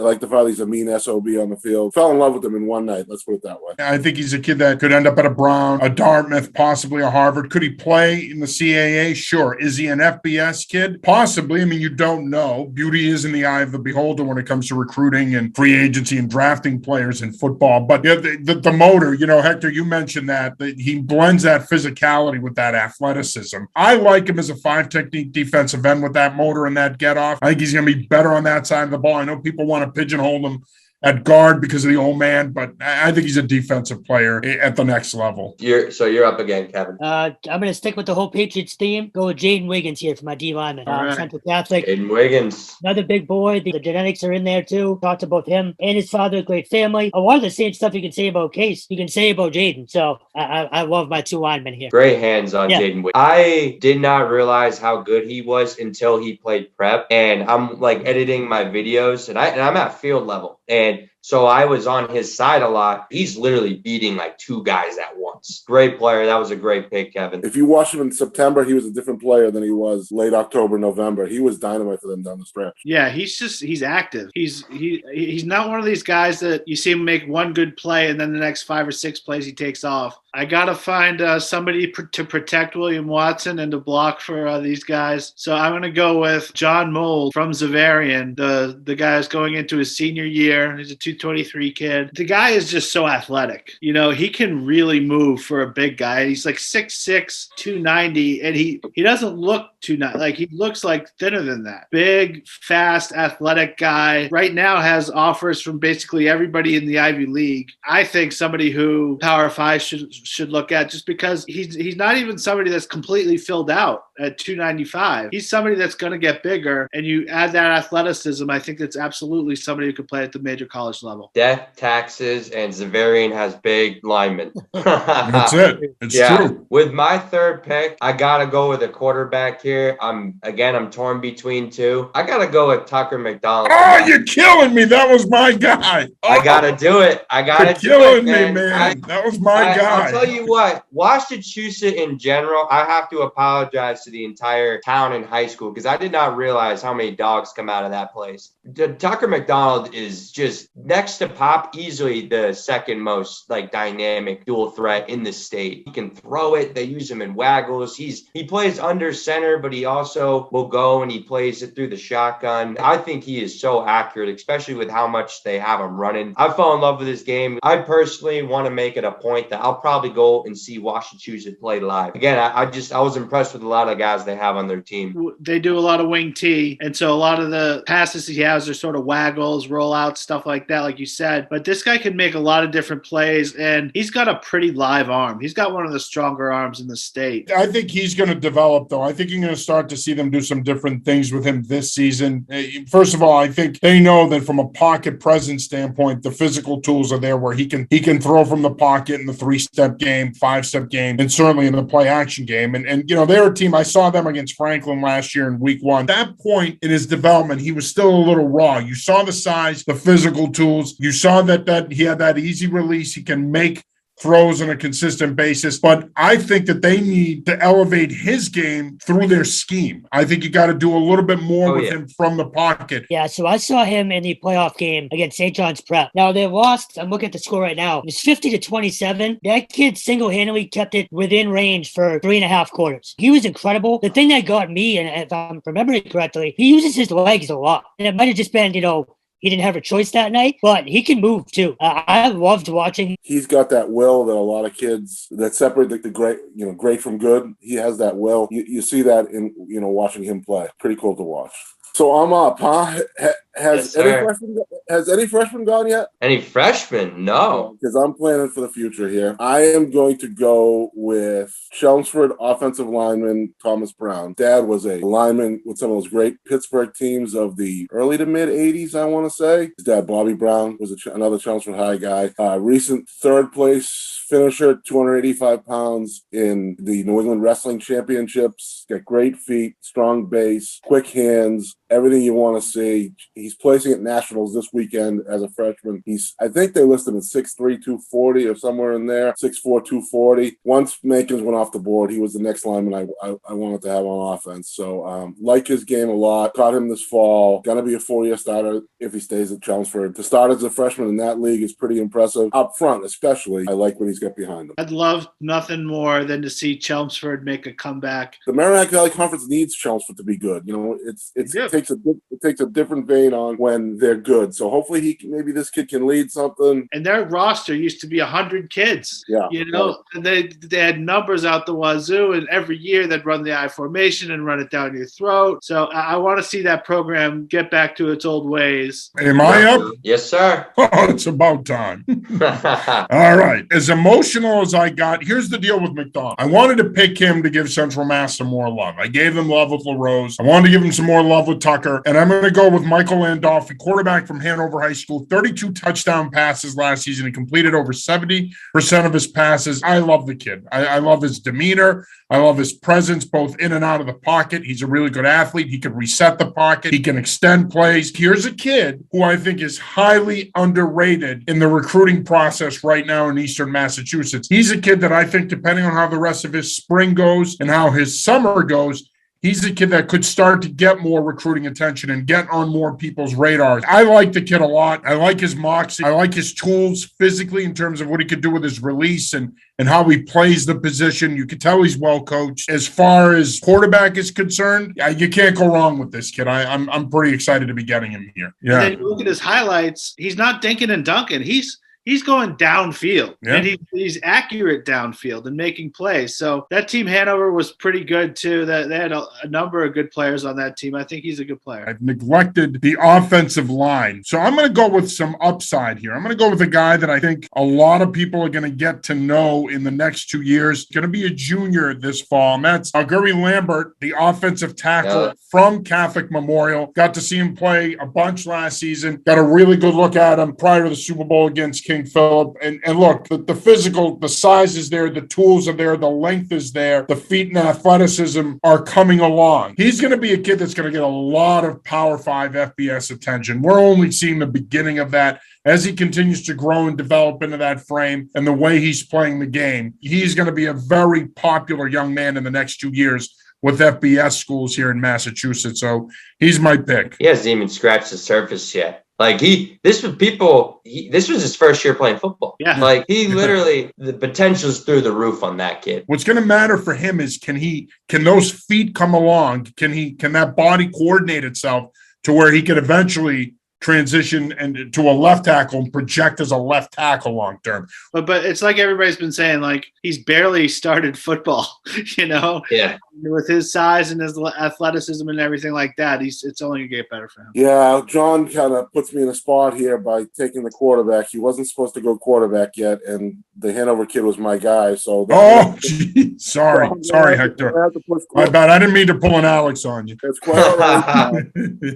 like the father, he's a mean SOB on the field. Fell in love with him in one night. Let's put it that way. I think he's a kid that could end up at a Brown, a Dartmouth, possibly a Harvard. Could he play in the CAA? Sure. Is he an FBS kid? Possibly. I mean, you don't know. Beauty is in the eye of the beholder when it comes to recruiting and free agency and drafting players in football. But the motor, Hector, you mentioned that he blends that physicality with that athleticism. I like him as a 5-technique defensive end with that motor and that get off. I think he's going to be better on that side of the ball. I know people want to pigeonhole him at guard because of the old man, but I think he's a defensive player at the next level. You're up again, Kevin. I'm going to stick with the whole Patriots theme. Go with Jaden Wiggins here for my D lineman. Right. Central Catholic. Jaden Wiggins. Another big boy. The genetics are in there too. Talked to both him and his father. Great family. A lot of the same stuff you can say about Case, you can say about Jaden. So I love my 2 linemen here. Great hands on Jaden Wiggins. I did not realize how good he was until he played prep, and I'm like editing my videos, and I'm at field level, and so I was on his side a lot. He's literally beating like 2 guys at once. Great player. That was a great pick, Kevin. If you watch him in September, he was a different player than he was late October, November. He was dynamite for them down the stretch. Yeah, he's active. He's not one of these guys that you see him make one good play and then the next 5 or 6 plays he takes off. I got to find somebody to protect William Watson and to block for these guys. So I'm going to go with John Mold from Zavarian, the guy who's going into his senior year. He's a 223 kid. The guy is just so athletic. He can really move for a big guy. He's like 6'6", 290, and he doesn't look he looks like thinner than that. Big, fast, athletic guy. Right now has offers from basically everybody in the Ivy League. I think somebody who Power 5 should should look at, just because he's not even somebody that's completely filled out at 295. He's somebody that's going to get bigger, and you add that athleticism, I think that's absolutely somebody who could play at the major college level. Death, taxes, and Zavarian has big linemen. That's it. It's true. With my third pick, I got to go with a quarterback here. I'm torn between two. I got to go with Tucker McDonald. Oh, you're killing me. That was my guy. Oh, I got to do it. You're killing me, man. That was my guy. I'll tell you what, Washington in general, I have to apologize to the entire town and high school because I did not realize how many dogs come out of that place. Tucker McDonald is just next to Pop, easily the second most dynamic dual threat in the state. He can throw it. They use him in waggles. He plays under center, but he also will go and he plays it through the shotgun. I think he is so accurate, especially with how much they have him running. I fell in love with this game. I personally want to make it a point that I'll probably go and see Washington play live. Again, I was impressed with a lot of guys they have on their team. They do a lot of wing T, and so a lot of the passes he has are sort of waggles, rollouts, stuff like that, like you said. But this guy can make a lot of different plays, and he's got a pretty live arm. He's got one of the stronger arms in the state. I think he's going to develop, though. I think you're going to start to see them do some different things with him this season. First of all, I think they know that from a pocket presence standpoint, the physical tools are there where he can throw from the pocket in the 3-step game, 5-step game, and certainly in the play action game. And they're a team. I saw them against Franklin last year in week 1. At that point in his development, he was still a little raw. You saw the size, the physical tools. You saw that he had that easy release. He can make throws on a consistent basis, but I think that they need to elevate his game through their scheme. I think you got to do a little bit more with him from the pocket. Yeah, so I saw him in the playoff game against St. John's Prep. Now they lost. I'm looking at the score right now. It was 50-27. That kid single-handedly kept it within range for 3.5 quarters. He was incredible. The thing that got me, and if I'm remembering correctly, he uses his legs a lot. And it might have just been, he didn't have a choice that night, but he can move too. I loved watching. He's got that will that a lot of kids that separate the great from good. He has that will. You see that in watching him play. Pretty cool to watch. So I'm up, huh? Has any freshman gone yet? Any freshman? No. Because I'm planning for the future here. I am going to go with Chelmsford offensive lineman Thomas Brown. Dad was a lineman with some of those great Pittsburgh teams of the early to mid 80s, I want to say. His dad, Bobby Brown, was another Chelmsford High guy. Recent third place finisher, 285 pounds in the New England Wrestling Championships. Got great feet, strong base, quick hands, everything you want to see. He's placing at nationals this weekend as a freshman. I think they listed him at 6'3", 240 or somewhere in there, 6'4", 240. Once Makins went off the board, he was the next lineman I wanted to have on offense. So like his game a lot. Caught him this fall. Going to be a 4-year starter if he stays at Chelmsford. To start as a freshman in that league is pretty impressive. Up front, especially, I like what he's got behind him. I'd love nothing more than to see Chelmsford make a comeback. The Merrimack Valley Conference needs Chelmsford to be good. It takes a different vein on when they're good. So hopefully maybe this kid can lead something. And their roster used to be 100 kids. Yeah. And they had numbers out the wazoo, and every year they'd run the I formation and run it down your throat. So I want to see that program get back to its old ways. Am I up? Yes, sir. Oh, it's about time. All right. As emotional as I got, here's the deal with McDonald. I wanted to pick him to give Central Mass some more love. I gave them love with LaRose. I wanted to give him some more love with Tucker. And I'm going to go with Michael Landolfi, quarterback from Hanover High School, 32 touchdown passes last season. He completed over 70% of his passes. I love the kid. I love his demeanor. I love his presence both in and out of the pocket. He's a really good athlete. He can reset the pocket. He can extend plays. Here's a kid who I think is highly underrated in the recruiting process right now in Eastern Massachusetts. He's a kid that I think, depending on how the rest of his spring goes and how his summer goes, he's a kid that could start to get more recruiting attention and get on more people's radars. I like the kid a lot. I like his moxie. I like his tools physically in terms of what he could do with his release and how he plays the position. You can tell he's well coached. As far as quarterback is concerned, you can't go wrong with this kid. I'm pretty excited to be getting him here. Yeah. And then you look at his highlights. He's not dinking and dunking. He's he's going downfield, Yeah. and he's accurate downfield and making plays. So that team Hanover was pretty good too. That they had a number of good players on that team. I think he's a good player. I've neglected the offensive line. So I'm going to go with some upside here. I'm going to go with a guy that I think a lot of people are going to get to know in the next 2 years. Going to be a junior this fall, and that's Aguero Lambert, the offensive tackle from Catholic Memorial. Got to see him play a bunch last season. Got a really good look at him prior to the Super Bowl against King Philip. And look, the physical, the size is there, the tools are there, the length is there, the feet and athleticism are coming along. He's going to be a kid that's going to get a lot of Power 5 FBS attention. We're only seeing the beginning of that. As he continues to grow and develop into that frame and the way he's playing the game, he's going to be a very popular young man in the next 2 years with FBS schools here in Massachusetts. So he's my pick. He hasn't even scratched the surface yet. Like this was his first year playing football. Yeah. Like he literally, the potential's through the roof on that kid. What's going to matter for him is can those feet come along? Can that body coordinate itself to where he can eventually transition and to a left tackle and project as a left tackle long term. But it's like everybody's been saying, like he's barely started football, you know? Yeah. With his size and his athleticism and everything like that, it's only going to get better for him. Yeah, John kind of puts me in a spot here by taking the quarterback. He wasn't supposed to go quarterback yet, and the Hanover kid was my guy. So geez. Sorry, Hector. My bad. I didn't mean to pull an Alex on you. It's quite all right.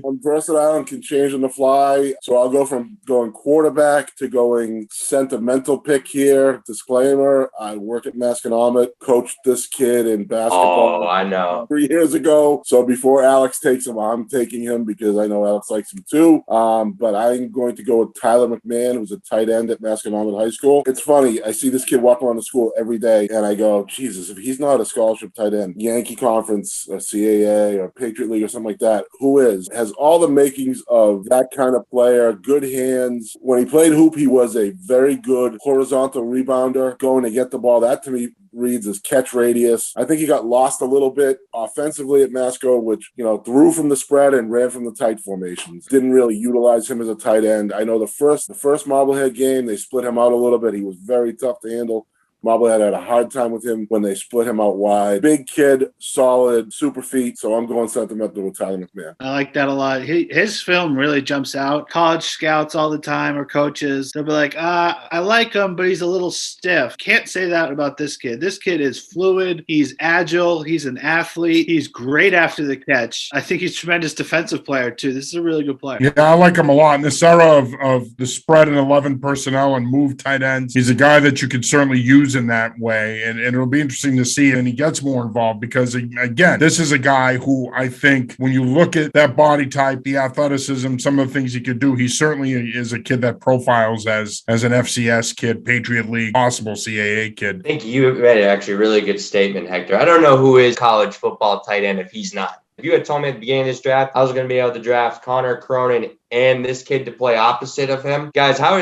I'm versatile and can change on the fly. So I'll go from going quarterback to going sentimental pick here. Disclaimer, I work at Masconomet, coached this kid in basketball. Oh, I know. 3 years ago. So before Alex takes him, I'm taking him because I know Alex likes him too. But I'm going to go with Tyler McMahon, who's a tight end at Masconomet High School. It's funny. I see this kid walk around the school every day, and I go, Jesus, if he's not a scholarship tight end, Yankee Conference, or CAA, or Patriot League, or something like that, who is? Has all the makings of that kind of player, good hands. When he played hoop, he was a very good horizontal rebounder, going to get the ball. That, to me, reads as catch radius. I think he got lost a little bit offensively at Masco, which, threw from the spread and ran from the tight formations. Didn't really utilize him as a tight end. I know the first Marblehead game, they split him out a little bit. He was very tough to handle. Marblehead had a hard time with him when they split him out wide. Big kid, solid, super feet. So I'm going sentimental with Tyler McMahon. I like that a lot. His film really jumps out. College scouts all the time, or coaches, they'll be like, I like him, but he's a little stiff. Can't say that about this kid. This kid is fluid. He's agile. He's an athlete. He's great after the catch. I think he's a tremendous defensive player, too. This is a really good player. Yeah, I like him a lot. In this era of the spread and 11 personnel and move tight ends, he's a guy that you could certainly use in that way, and it'll be interesting to see, and he gets more involved because, again, this is a guy who I think when you look at that body type, the athleticism, some of the things he could do, he certainly is a kid that profiles as an FCS kid, Patriot League, possible CAA kid. I think you made an actually really good statement, Hector. I don't know who is college football tight end if he's not. If you had told me at the beginning of this draft I was going to be able to draft Connor Cronin and this kid to play opposite of him, guys, how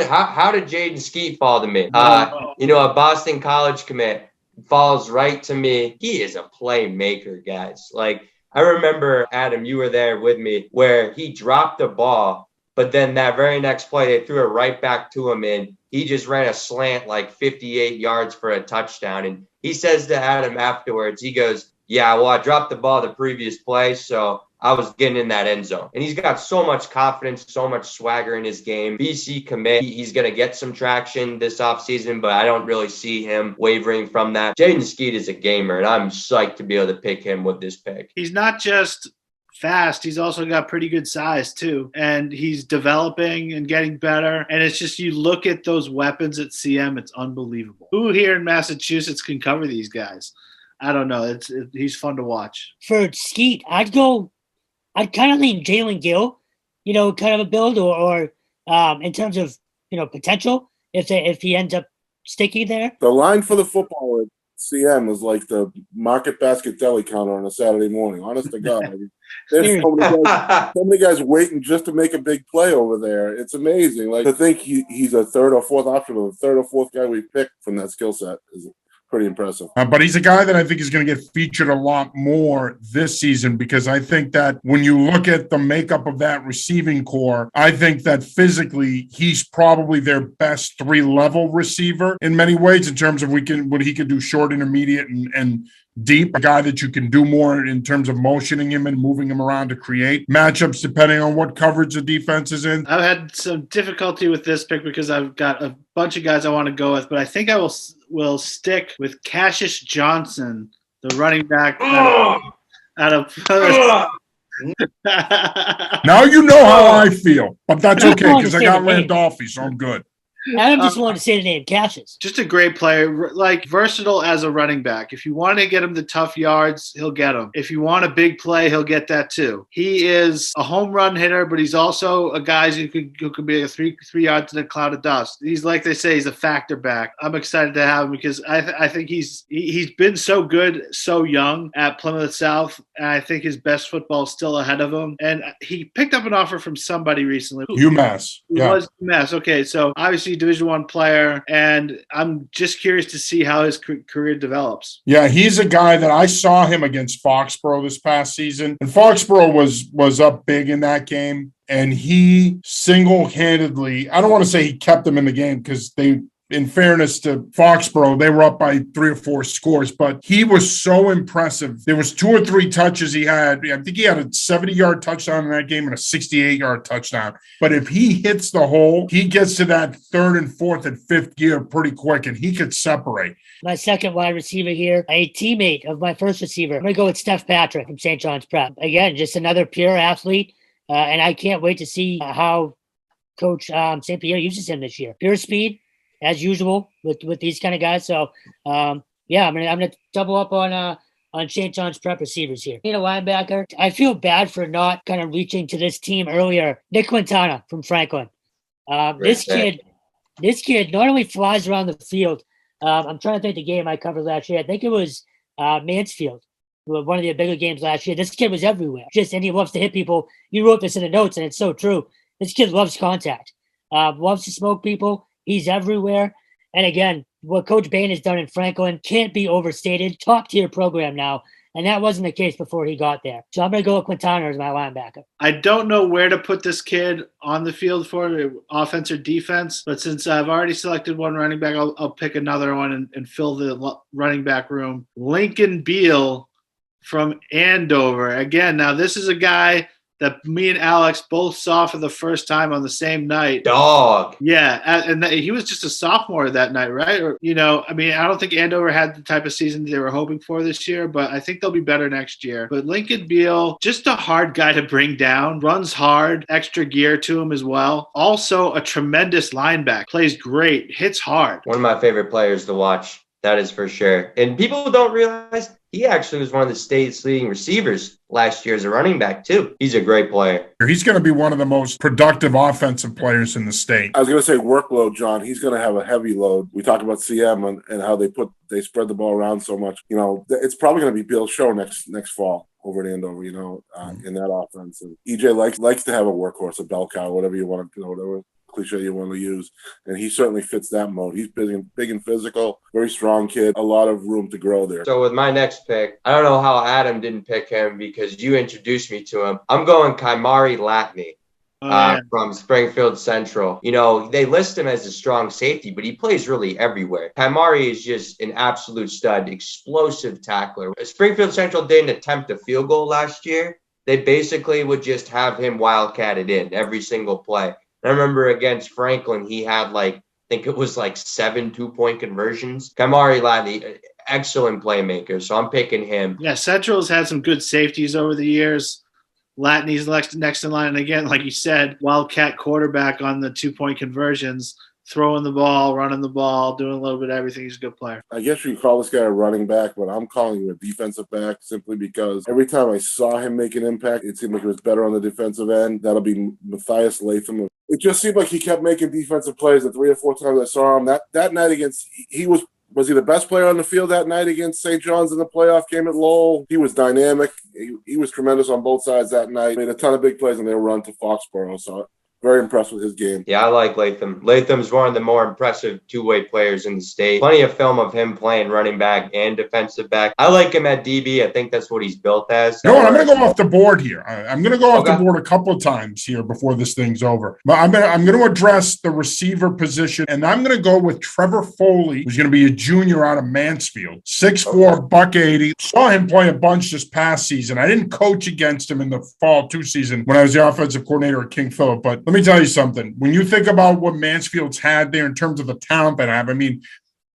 did Jaden Skeet fall to me? A Boston College commit falls right to me. He is a playmaker, guys. Like, I remember, Adam, you were there with me, where he dropped the ball, but then that very next play, they threw it right back to him, and he just ran a slant like 58 yards for a touchdown. And he says to Adam afterwards, he goes, yeah, well, I dropped the ball the previous play, so I was getting in that end zone. And he's got so much confidence, so much swagger in his game. BC commit, he's going to get some traction this offseason, but I don't really see him wavering from that. Jaden Skeet is a gamer, and I'm psyched to be able to pick him with this pick. He's not just fast, he's also got pretty good size too, and he's developing and getting better. And it's just, you look at those weapons at CM, it's unbelievable. Who here in Massachusetts can cover these guys? I don't know. He's fun to watch. For Skeet, I'd kind of lean Jalen Gill, kind of a build, or in terms of potential, if he ends up sticking there. The line for the football at CM is like the Market Basket deli counter on a Saturday morning. Honest to God, there's so many guys waiting just to make a big play over there. It's amazing. Like, to think he's a third or fourth option, or the third or fourth guy we picked from that skill set is pretty impressive. But he's a guy that I think is going to get featured a lot more this season, because I think that when you look at the makeup of that receiving core, I think that physically he's probably their best 3-level receiver in many ways, in terms of what he can do short, intermediate, and deep. A guy that you can do more in terms of motioning him and moving him around to create matchups depending on what coverage the defense is in. I've had some difficulty with this pick because I've got a bunch of guys I want to go with, but I think I will stick with Cassius Johnson, the running back out of Now you know how I feel, but that's okay because I got Randolphi, so I'm good. Adam just wanted to say the name Cassius. Just a great player, like versatile as a running back. If you want to get him the tough yards, he'll get them. If you want a big play, he'll get that too. He is a home run hitter, but he's also a guy who could be a three yards in a cloud of dust. He's, like they say, he's a factor back. I'm excited to have him because I think he's been so good, so young at Plymouth South, and I think his best football is still ahead of him. And he picked up an offer from somebody recently. UMass. It was UMass. Okay, so obviously Division I player, and I'm just curious to see how his career develops. Yeah, he's a guy that I saw him against Foxborough this past season, and Foxborough was up big in that game, and he single-handedly, I don't want to say he kept them in the game because they, in fairness to Foxborough, they were up by 3 or 4 scores, but he was so impressive. There was 2 or 3 touches he had. I think he had a 70-yard touchdown in that game and a 68-yard touchdown. But if he hits the hole, he gets to that 3rd and 4th and 5th gear pretty quick, and he could separate. My second wide receiver here, a teammate of my first receiver. I'm going to go with Steph Patrick from St. John's Prep. Again, just another pure athlete, and I can't wait to see how Coach St. Pierre uses him this year. Pure speed, as usual with these kind of guys. So I'm gonna double up on St. John's Prep receivers here. You know, linebacker. I feel bad for not kind of reaching to this team earlier. Nick Quintana from Franklin. This kid not only flies around the field. I'm trying to think the game I covered last year. I think it was Mansfield, one of the bigger games last year. This kid was everywhere. And he loves to hit people. You wrote this in the notes, and it's so true. This kid loves contact. Loves to smoke people. He's everywhere. And again, what Coach Bain has done in Franklin can't be overstated. Top-tier program now. And that wasn't the case before he got there. So I'm going to go with Quintana as my linebacker. I don't know where to put this kid on the field for offense or defense, but since I've already selected one running back, I'll pick another one and fill the running back room. Lincoln Beal from Andover. Again, now this is a guy that me and Alex both saw for the first time on the same night. Dog. Yeah, and he was just a sophomore that night, right? Or, I don't think Andover had the type of season they were hoping for this year, but I think they'll be better next year. But Lincoln Beal, just a hard guy to bring down, runs hard, extra gear to him as well. Also a tremendous linebacker, plays great, hits hard. One of my favorite players to watch, that is for sure. And people don't realize he actually was one of the state's leading receivers last year as a running back, too. He's a great player. He's going to be one of the most productive offensive players in the state. I was going to say workload, John. He's going to have a heavy load. We talk about CM and how they spread the ball around so much. It's probably going to be Bill's show next fall over at Andover, in that offense. And EJ likes to have a workhorse, a bell cow, whatever you want to, whatever cliche you want to use, and he certainly fits that mode. He's big and physical, very strong kid, a lot of room to grow there. So with my next pick, I don't know how Adam didn't pick him because you introduced me to him. I'm going Kaimari Latney from Springfield Central. They list him as a strong safety, but he plays really everywhere. Kaimari is just an absolute stud, explosive tackler. Springfield Central didn't attempt a field goal last year. They basically would just have him wildcatted in every single play. I remember against Franklin, he had I think it was 7 2-point conversions. Kaimari Latney, excellent playmaker, so I'm picking him. Yeah, Central's had some good safeties over the years. Latney's next in line. And again, like you said, wildcat quarterback on the 2-point conversions, throwing the ball, running the ball, doing a little bit of everything. He's a good player. I guess you call this guy a running back, but I'm calling him a defensive back simply because every time I saw him make an impact, it seemed like he was better on the defensive end. That'll be Matthias Latham. It just seemed like he kept making defensive plays. The 3 or 4 times I saw him that night against, was he the best player on the field that night against St. John's in the playoff game at Lowell? He was dynamic. He was tremendous on both sides that night. Made a ton of big plays, and they were run to Foxborough. So Very impressed with his game. Yeah, I like Latham. Latham's one of the more impressive two-way players in the state. Plenty of film of him playing running back and defensive back. I like him at DB. I think that's what he's built as. You know what? I'm going to go off the board here. I'm going to go off the board a couple of times here before this thing's over. But I'm going to address the receiver position, and I'm going to go with Trevor Foley, who's going to be a junior out of Mansfield. 6'4", buck 80. Saw him play a bunch this past season. I didn't coach against him in the fall 2 season when I was the offensive coordinator at King Philip. But let me tell you something. When you think about what Mansfield's had there in terms of the talent they have, I mean,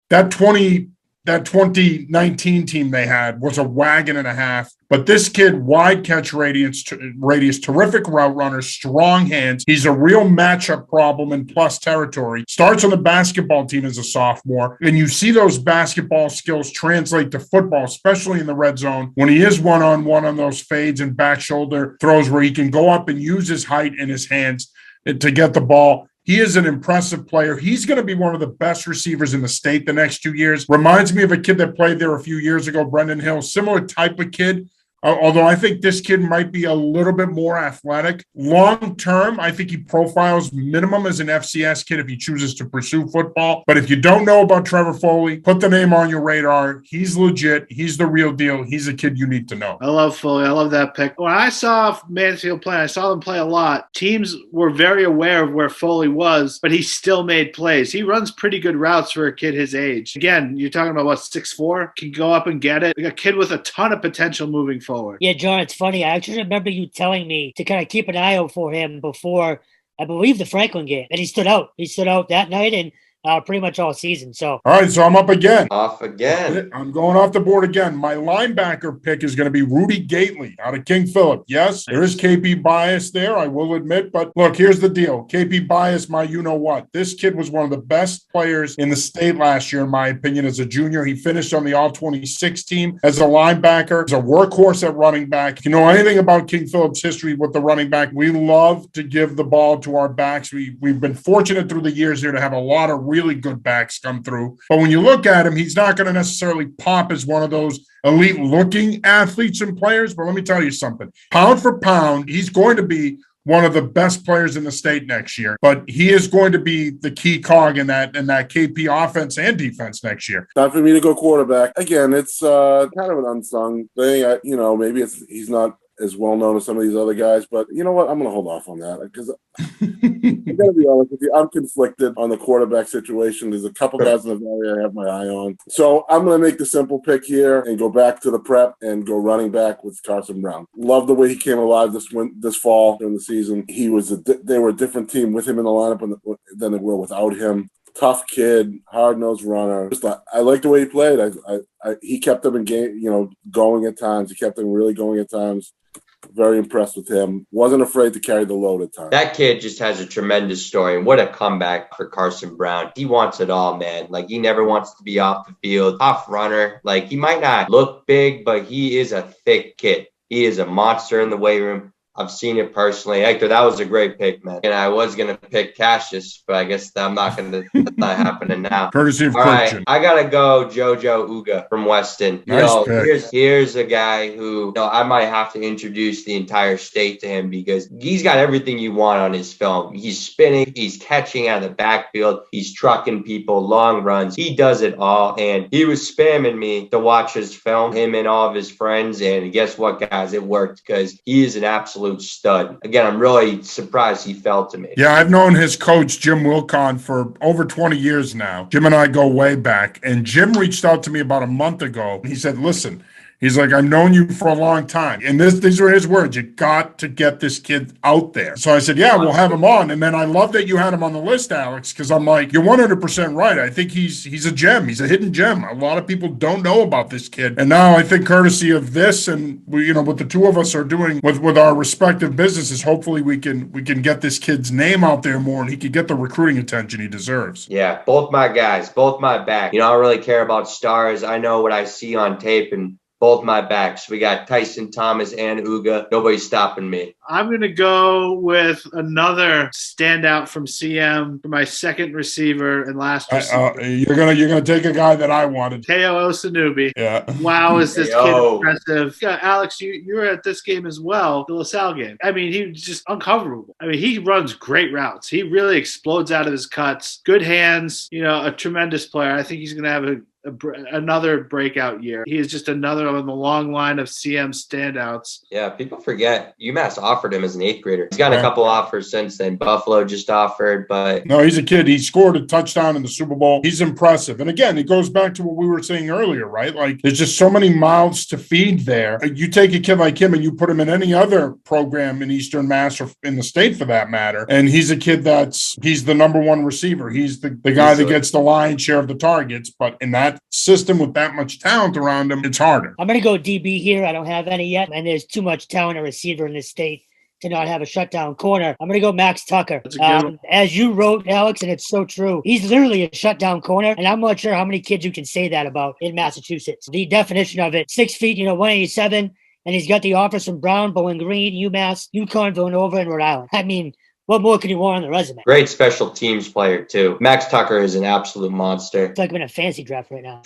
that 2019 team they had was a wagon and a half. But this kid, wide catch radius, terrific route runner, strong hands. He's a real matchup problem in plus territory. Starts on the basketball team as a sophomore. And you see those basketball skills translate to football, especially in the red zone, when he is one-on-one on those fades and back shoulder throws where he can go up and use his height and his hands to get the ball. He is an impressive player. He's going to be one of the best receivers in the state the next 2 years. Reminds me of a kid that played there a few years ago, Brendan Hill. Similar type of kid. Although I think this kid might be a little bit more athletic. Long term, I think he profiles minimum as an FCS kid if he chooses to pursue football. But if you don't know about Trevor Foley, put the name on your radar. He's legit. He's the real deal. He's a kid you need to know. I love Foley. I love that pick. When I saw Mansfield play, I saw them play a lot. Teams were very aware of where Foley was, but he still made plays. He runs pretty good routes for a kid his age. Again, you're talking about 6'4", can go up and get it. Like a kid with a ton of potential moving forward. Yeah, John, it's funny. I actually remember you telling me to kind of keep an eye out for him before, I believe, the Franklin game. And he stood out. He stood out that night and pretty much all season. So, all right, so I'm up again. Off again. I'm going off the board again. My linebacker pick is going to be Rudy Gately out of King Philip. Yes, there is KP bias there, I will admit. But look, here's the deal. KP bias, my you-know-what. This kid was one of the best players in the state last year, in my opinion, as a junior. He finished on the All-26 team as a linebacker. He's a workhorse at running back. If you know anything about King Philip's history with the running back, we love to give the ball to our backs. We've been fortunate through the years here to have a lot of really good backs come through. But when you look at him, he's not going to necessarily pop as one of those elite looking athletes and players. But let me tell you something. Pound for pound, he's going to be one of the best players in the state next year. But he is going to be the key cog in that KP offense and defense next year. Time for me to go quarterback. Again, it's kind of an unsung thing. Maybe he's not as well known as some of these other guys, but you know what? I'm going to hold off on that because I got to be honest with you. I'm conflicted on the quarterback situation. There's a couple guys in the valley I have my eye on. So I'm going to make the simple pick here and go back to the prep and go running back with Carson Brown. Love the way he came alive this fall during the season. They were a different team with him in the lineup than they were without him. Tough kid, hard-nosed runner. I like the way he played. He kept them in game, going at times. He kept them really going at times. Very impressed with him. Wasn't afraid to carry the load at times. That kid just has a tremendous story. And what a comeback for Carson Brown. He wants it all, man. Like, he never wants to be off the field. Tough runner. Like, he might not look big, but he is a thick kid. He is a monster in the weight room. I've seen it personally. Hector, that was a great pick, man. And I was going to pick Cassius, but I guess that's not happening now. Courtesy of All Christian. right, I got to go Jojo Uga from Weston. Nice pick. Here's a guy who I might have to introduce the entire state to him because he's got everything you want on his film. He's spinning. He's catching out of the backfield. He's trucking people, long runs. He does it all. And he was spamming me to watch his film, him and all of his friends. And guess what, guys? It worked because he is an absolute stud. Again, I'm really surprised he fell to me. Yeah, I've known his coach, Jim Wilcon, for over 20 years now. Jim and I go way back. And Jim reached out to me about a month ago. He said, listen, he's like, I've known you for a long time. And these were his words. You got to get this kid out there. So I said, yeah, we'll have him on. And then I love that you had him on the list, Alex, because I'm like, you're 100% right. I think he's a gem. He's a hidden gem. A lot of people don't know about this kid. And now I think courtesy of this and what the two of us are doing with our respective businesses, hopefully we can get this kid's name out there more and he can get the recruiting attention he deserves. Yeah, both my guys, both my back. I don't really care about stars. I know what I see on tape and both my backs. We got Tyson Thomas and Uga. Nobody's stopping me. I'm going to go with another standout from CM for my second receiver and last receiver. You're gonna take a guy that I wanted. Teo Osanubi. Yeah. Wow, is this kid impressive. Yeah, Alex, you were at this game as well, the LaSalle game. I mean, he was just uncoverable. I mean, he runs great routes. He really explodes out of his cuts. Good hands, a tremendous player. I think he's going to have another breakout year. He is just another on the long line of CM standouts. Yeah, people forget UMass offered him as an 8th grader. He's gotten a couple offers since then. Buffalo just offered, but no, he's a kid. He scored a touchdown in the Super Bowl. He's impressive. And again, it goes back to what we were saying earlier, right? Like there's just so many mouths to feed there. You take a kid like him and you put him in any other program in Eastern Mass or in the state for that matter, and he's a kid he's the number one receiver. He's the guy that gets the lion's share of the targets, but in that system with that much talent around him, it's harder. I'm going to go DB here. I don't have any yet, and there's too much talent at receiver in this state to not have a shutdown corner. I'm going to go Max Tucker. That's a good one. As you wrote, Alex, and it's so true. He's literally a shutdown corner, and I'm not sure how many kids you can say that about in Massachusetts. The definition of it, 6 feet, 187, and he's got the offers from Brown, Bowling Green, UMass, UConn, Villanova, and Rhode Island. I mean, what more can you want on the resume? Great special teams player, too. Max Tucker is an absolute monster. It's like I'm in a fancy draft right now.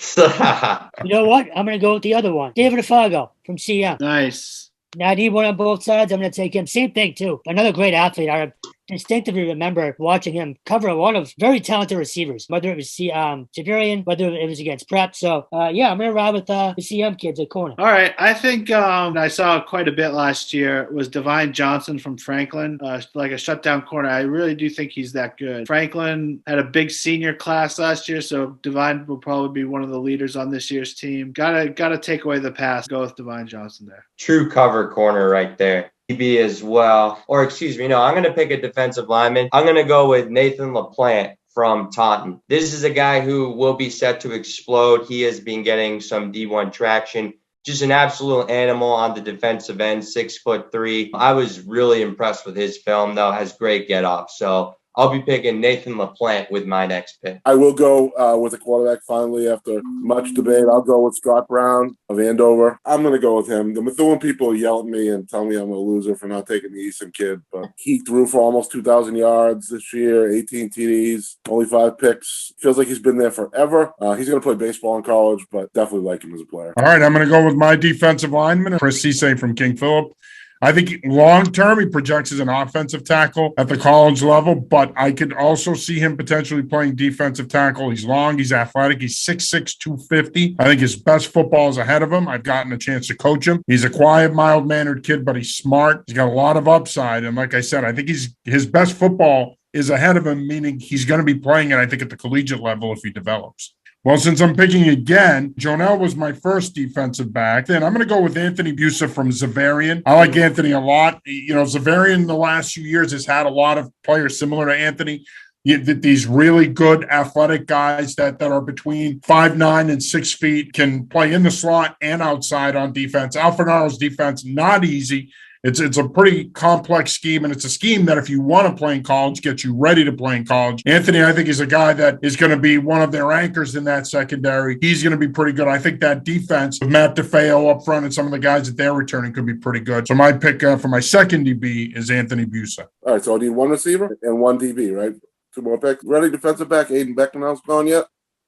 You know what? I'm going to go with the other one. David Afago from CM. Nice. Now I need one on both sides. I'm going to take him. Same thing, too. Another great athlete. I distinctively remember watching him cover a lot of very talented receivers, whether it was Javarian, whether it was against Prep. So, I'm going to ride with the CM kids at corner. All right. I think I saw quite a bit last year was Divine Johnson from Franklin, like a shutdown corner. I really do think he's that good. Franklin had a big senior class last year, so Divine will probably be one of the leaders on this year's team. Gotta take away the pass. Go with Divine Johnson there. True cover corner right there. DB as well. Or excuse me, no, I'm going to pick a defensive lineman. I'm going to go with Nathan LaPlante from Taunton. This is a guy who will be set to explode. He has been getting some D1 traction. Just an absolute animal on the defensive end, 6'3". I was really impressed with his film, though. Has great get off. So I'll be picking Nathan LaPlante with my next pick. I will go with a quarterback finally after much debate. I'll go with Scott Brown of Andover. I'm going to go with him. The Methuen people yell at me and tell me I'm a loser for not taking the Easton kid, but he threw for almost 2,000 yards this year, 18 TDs, only 5 picks. Feels like he's been there forever. He's going to play baseball in college, but definitely like him as a player. All right, I'm going to go with my defensive lineman, Chris Cisse from King Philip. I think long-term, he projects as an offensive tackle at the college level, but I could also see him potentially playing defensive tackle. He's long, he's athletic, he's 6'6", 250. I think his best football is ahead of him. I've gotten a chance to coach him. He's a quiet, mild-mannered kid, but he's smart. He's got a lot of upside, and like I said, I think his best football is ahead of him, meaning he's going to be playing it, I think, at the collegiate level if he develops. Well, since I'm picking again, Jonell was my first defensive back. Then I'm going to go with Anthony Busa from Zavarian. I like Anthony a lot. Zavarian the last few years has had a lot of players similar to Anthony. These really good athletic guys that are between 5'9" and 6 feet can play in the slot and outside on defense. Alfrenaro's defense, not easy. It's a pretty complex scheme, and it's a scheme that if you want to play in college, gets you ready to play in college. Anthony, I think, is a guy that is going to be one of their anchors in that secondary. He's going to be pretty good. I think that defense with Matt DeFeo up front and some of the guys that they're returning could be pretty good. So my pick for my second DB is Anthony Busa. All right, so I need one receiver and one DB, right? 2 more picks. Ready defensive back, Aiden Beckenhouse's gone yet?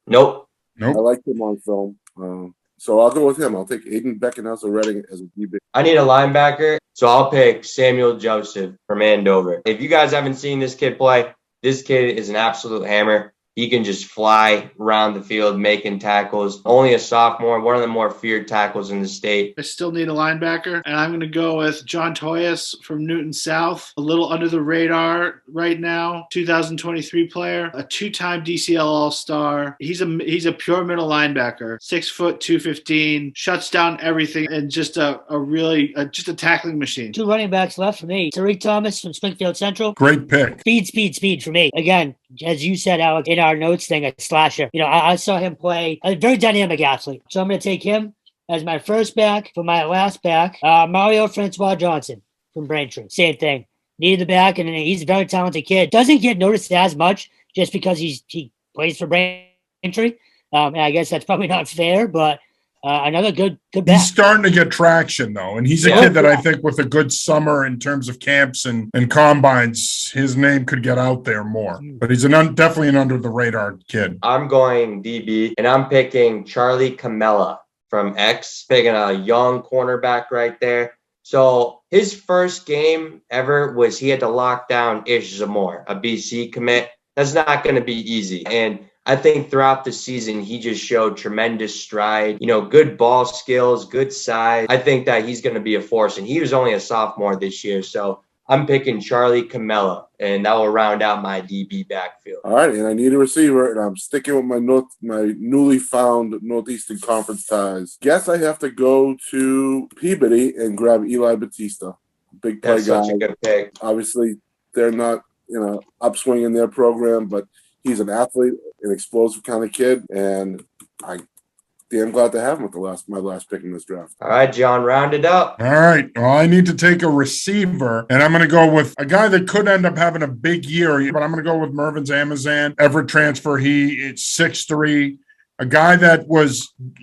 Nope. I like him on film. So I'll go with him. I'll take Aiden Beckenhouse of Reading as a DB. I need a linebacker, so I'll pick Samuel Joseph from Andover. If you guys haven't seen this kid play, this kid is an absolute hammer. He can just fly around the field making tackles. Only a sophomore, one of the more feared tackles in the state. I still need a linebacker, and I'm going to go with John Toyas from Newton South. A little under the radar right now. 2023 player, a 2-time DCL All-Star. He's a pure middle linebacker. 6 foot, 215, shuts down everything, and just a tackling machine. 2 running backs left for me. Tariq Thomas from Springfield Central. Great pick. Speed for me. Again, as you said, Alex, in our notes thing, a slasher. I saw him play, a very dynamic athlete. So I'm going to take him as my first back. For my last back, Mario Francois Johnson from Braintree. Same thing. Needed the back, and he's a very talented kid. Doesn't get noticed as much just because he plays for Braintree. And I guess that's probably not fair, but Another good He's bet. starting to get traction though, and he's a Yeah. kid that I think with a good summer in terms of camps and combines, his name could get out there more. But he's definitely an under the radar kid. I'm going DB, and I'm picking Charlie Camella from X, picking a young cornerback right there. So his first game ever was he had to lock down Ish Zamore, a BC commit. That's not going to be easy. And I think throughout the season, he just showed tremendous stride, good ball skills, good size. I think that he's going to be a force, and he was only a sophomore this year. So I'm picking Charlie Camella, and that will round out my DB backfield. All right, and I need a receiver, and I'm sticking with my newly found Northeastern Conference ties. Guess I have to go to Peabody and grab Eli Batista. Big play That's guy. such a good pick. Obviously, they're not, upswing in their program, but he's an athlete, an explosive kind of kid, and I damn glad to have him with my last pick in this draft. All right, John, round it up. All right. Well, I need to take a receiver, and I'm going to go with a guy that could end up having a big year, but I'm going to go with Mervin's Amazon. Everett transfer. It's 6'3", a guy that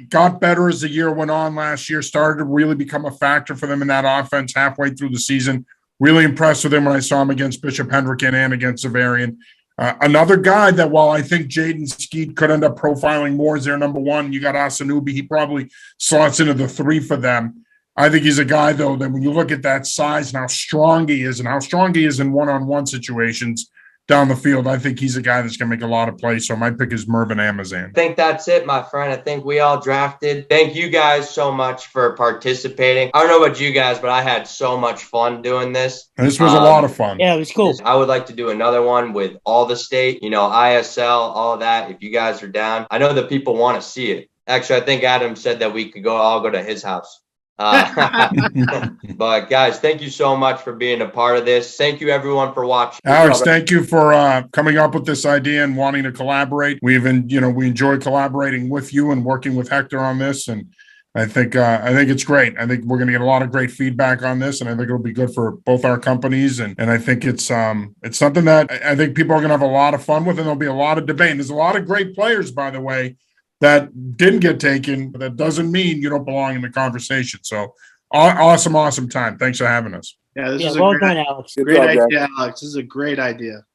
got better as the year went on last year, started to really become a factor for them in that offense halfway through the season. Really impressed with him when I saw him against Bishop Hendricken and against Zavarian. Another guy that while I think Jaden Skeet could end up profiling more as their number one, you got Asanubi. He probably slots into the 3 for them. I think he's a guy, though, that when you look at that size and how strong he is in one-on-one situations down the field, I think he's a guy that's going to make a lot of plays. So my pick is Mervin Amazon. I think that's it, my friend. I think we all drafted. Thank you guys so much for participating. I don't know about you guys, but I had so much fun doing this. This was a lot of fun. Yeah, it was cool. I would like to do another one with all the state, ISL, all of that. If you guys are down, I know that people want to see it. Actually, I think Adam said that we could all go to his house. But guys, thank you so much for being a part of this. Thank you everyone for watching. Alex, thank you for coming up with this idea and wanting to collaborate. We enjoy collaborating with you and working with Hector on this, and I think it's great. I think we're going to get a lot of great feedback on this, and I think it'll be good for both our companies. And I think it's something that I think people are going to have a lot of fun with, and there'll be a lot of debate. And there's a lot of great players, by the way, that didn't get taken, but that doesn't mean you don't belong in the conversation. So awesome time. Thanks for having us. Yeah, this Yeah, is well a done, Alex. great idea, Alex. This is a great idea.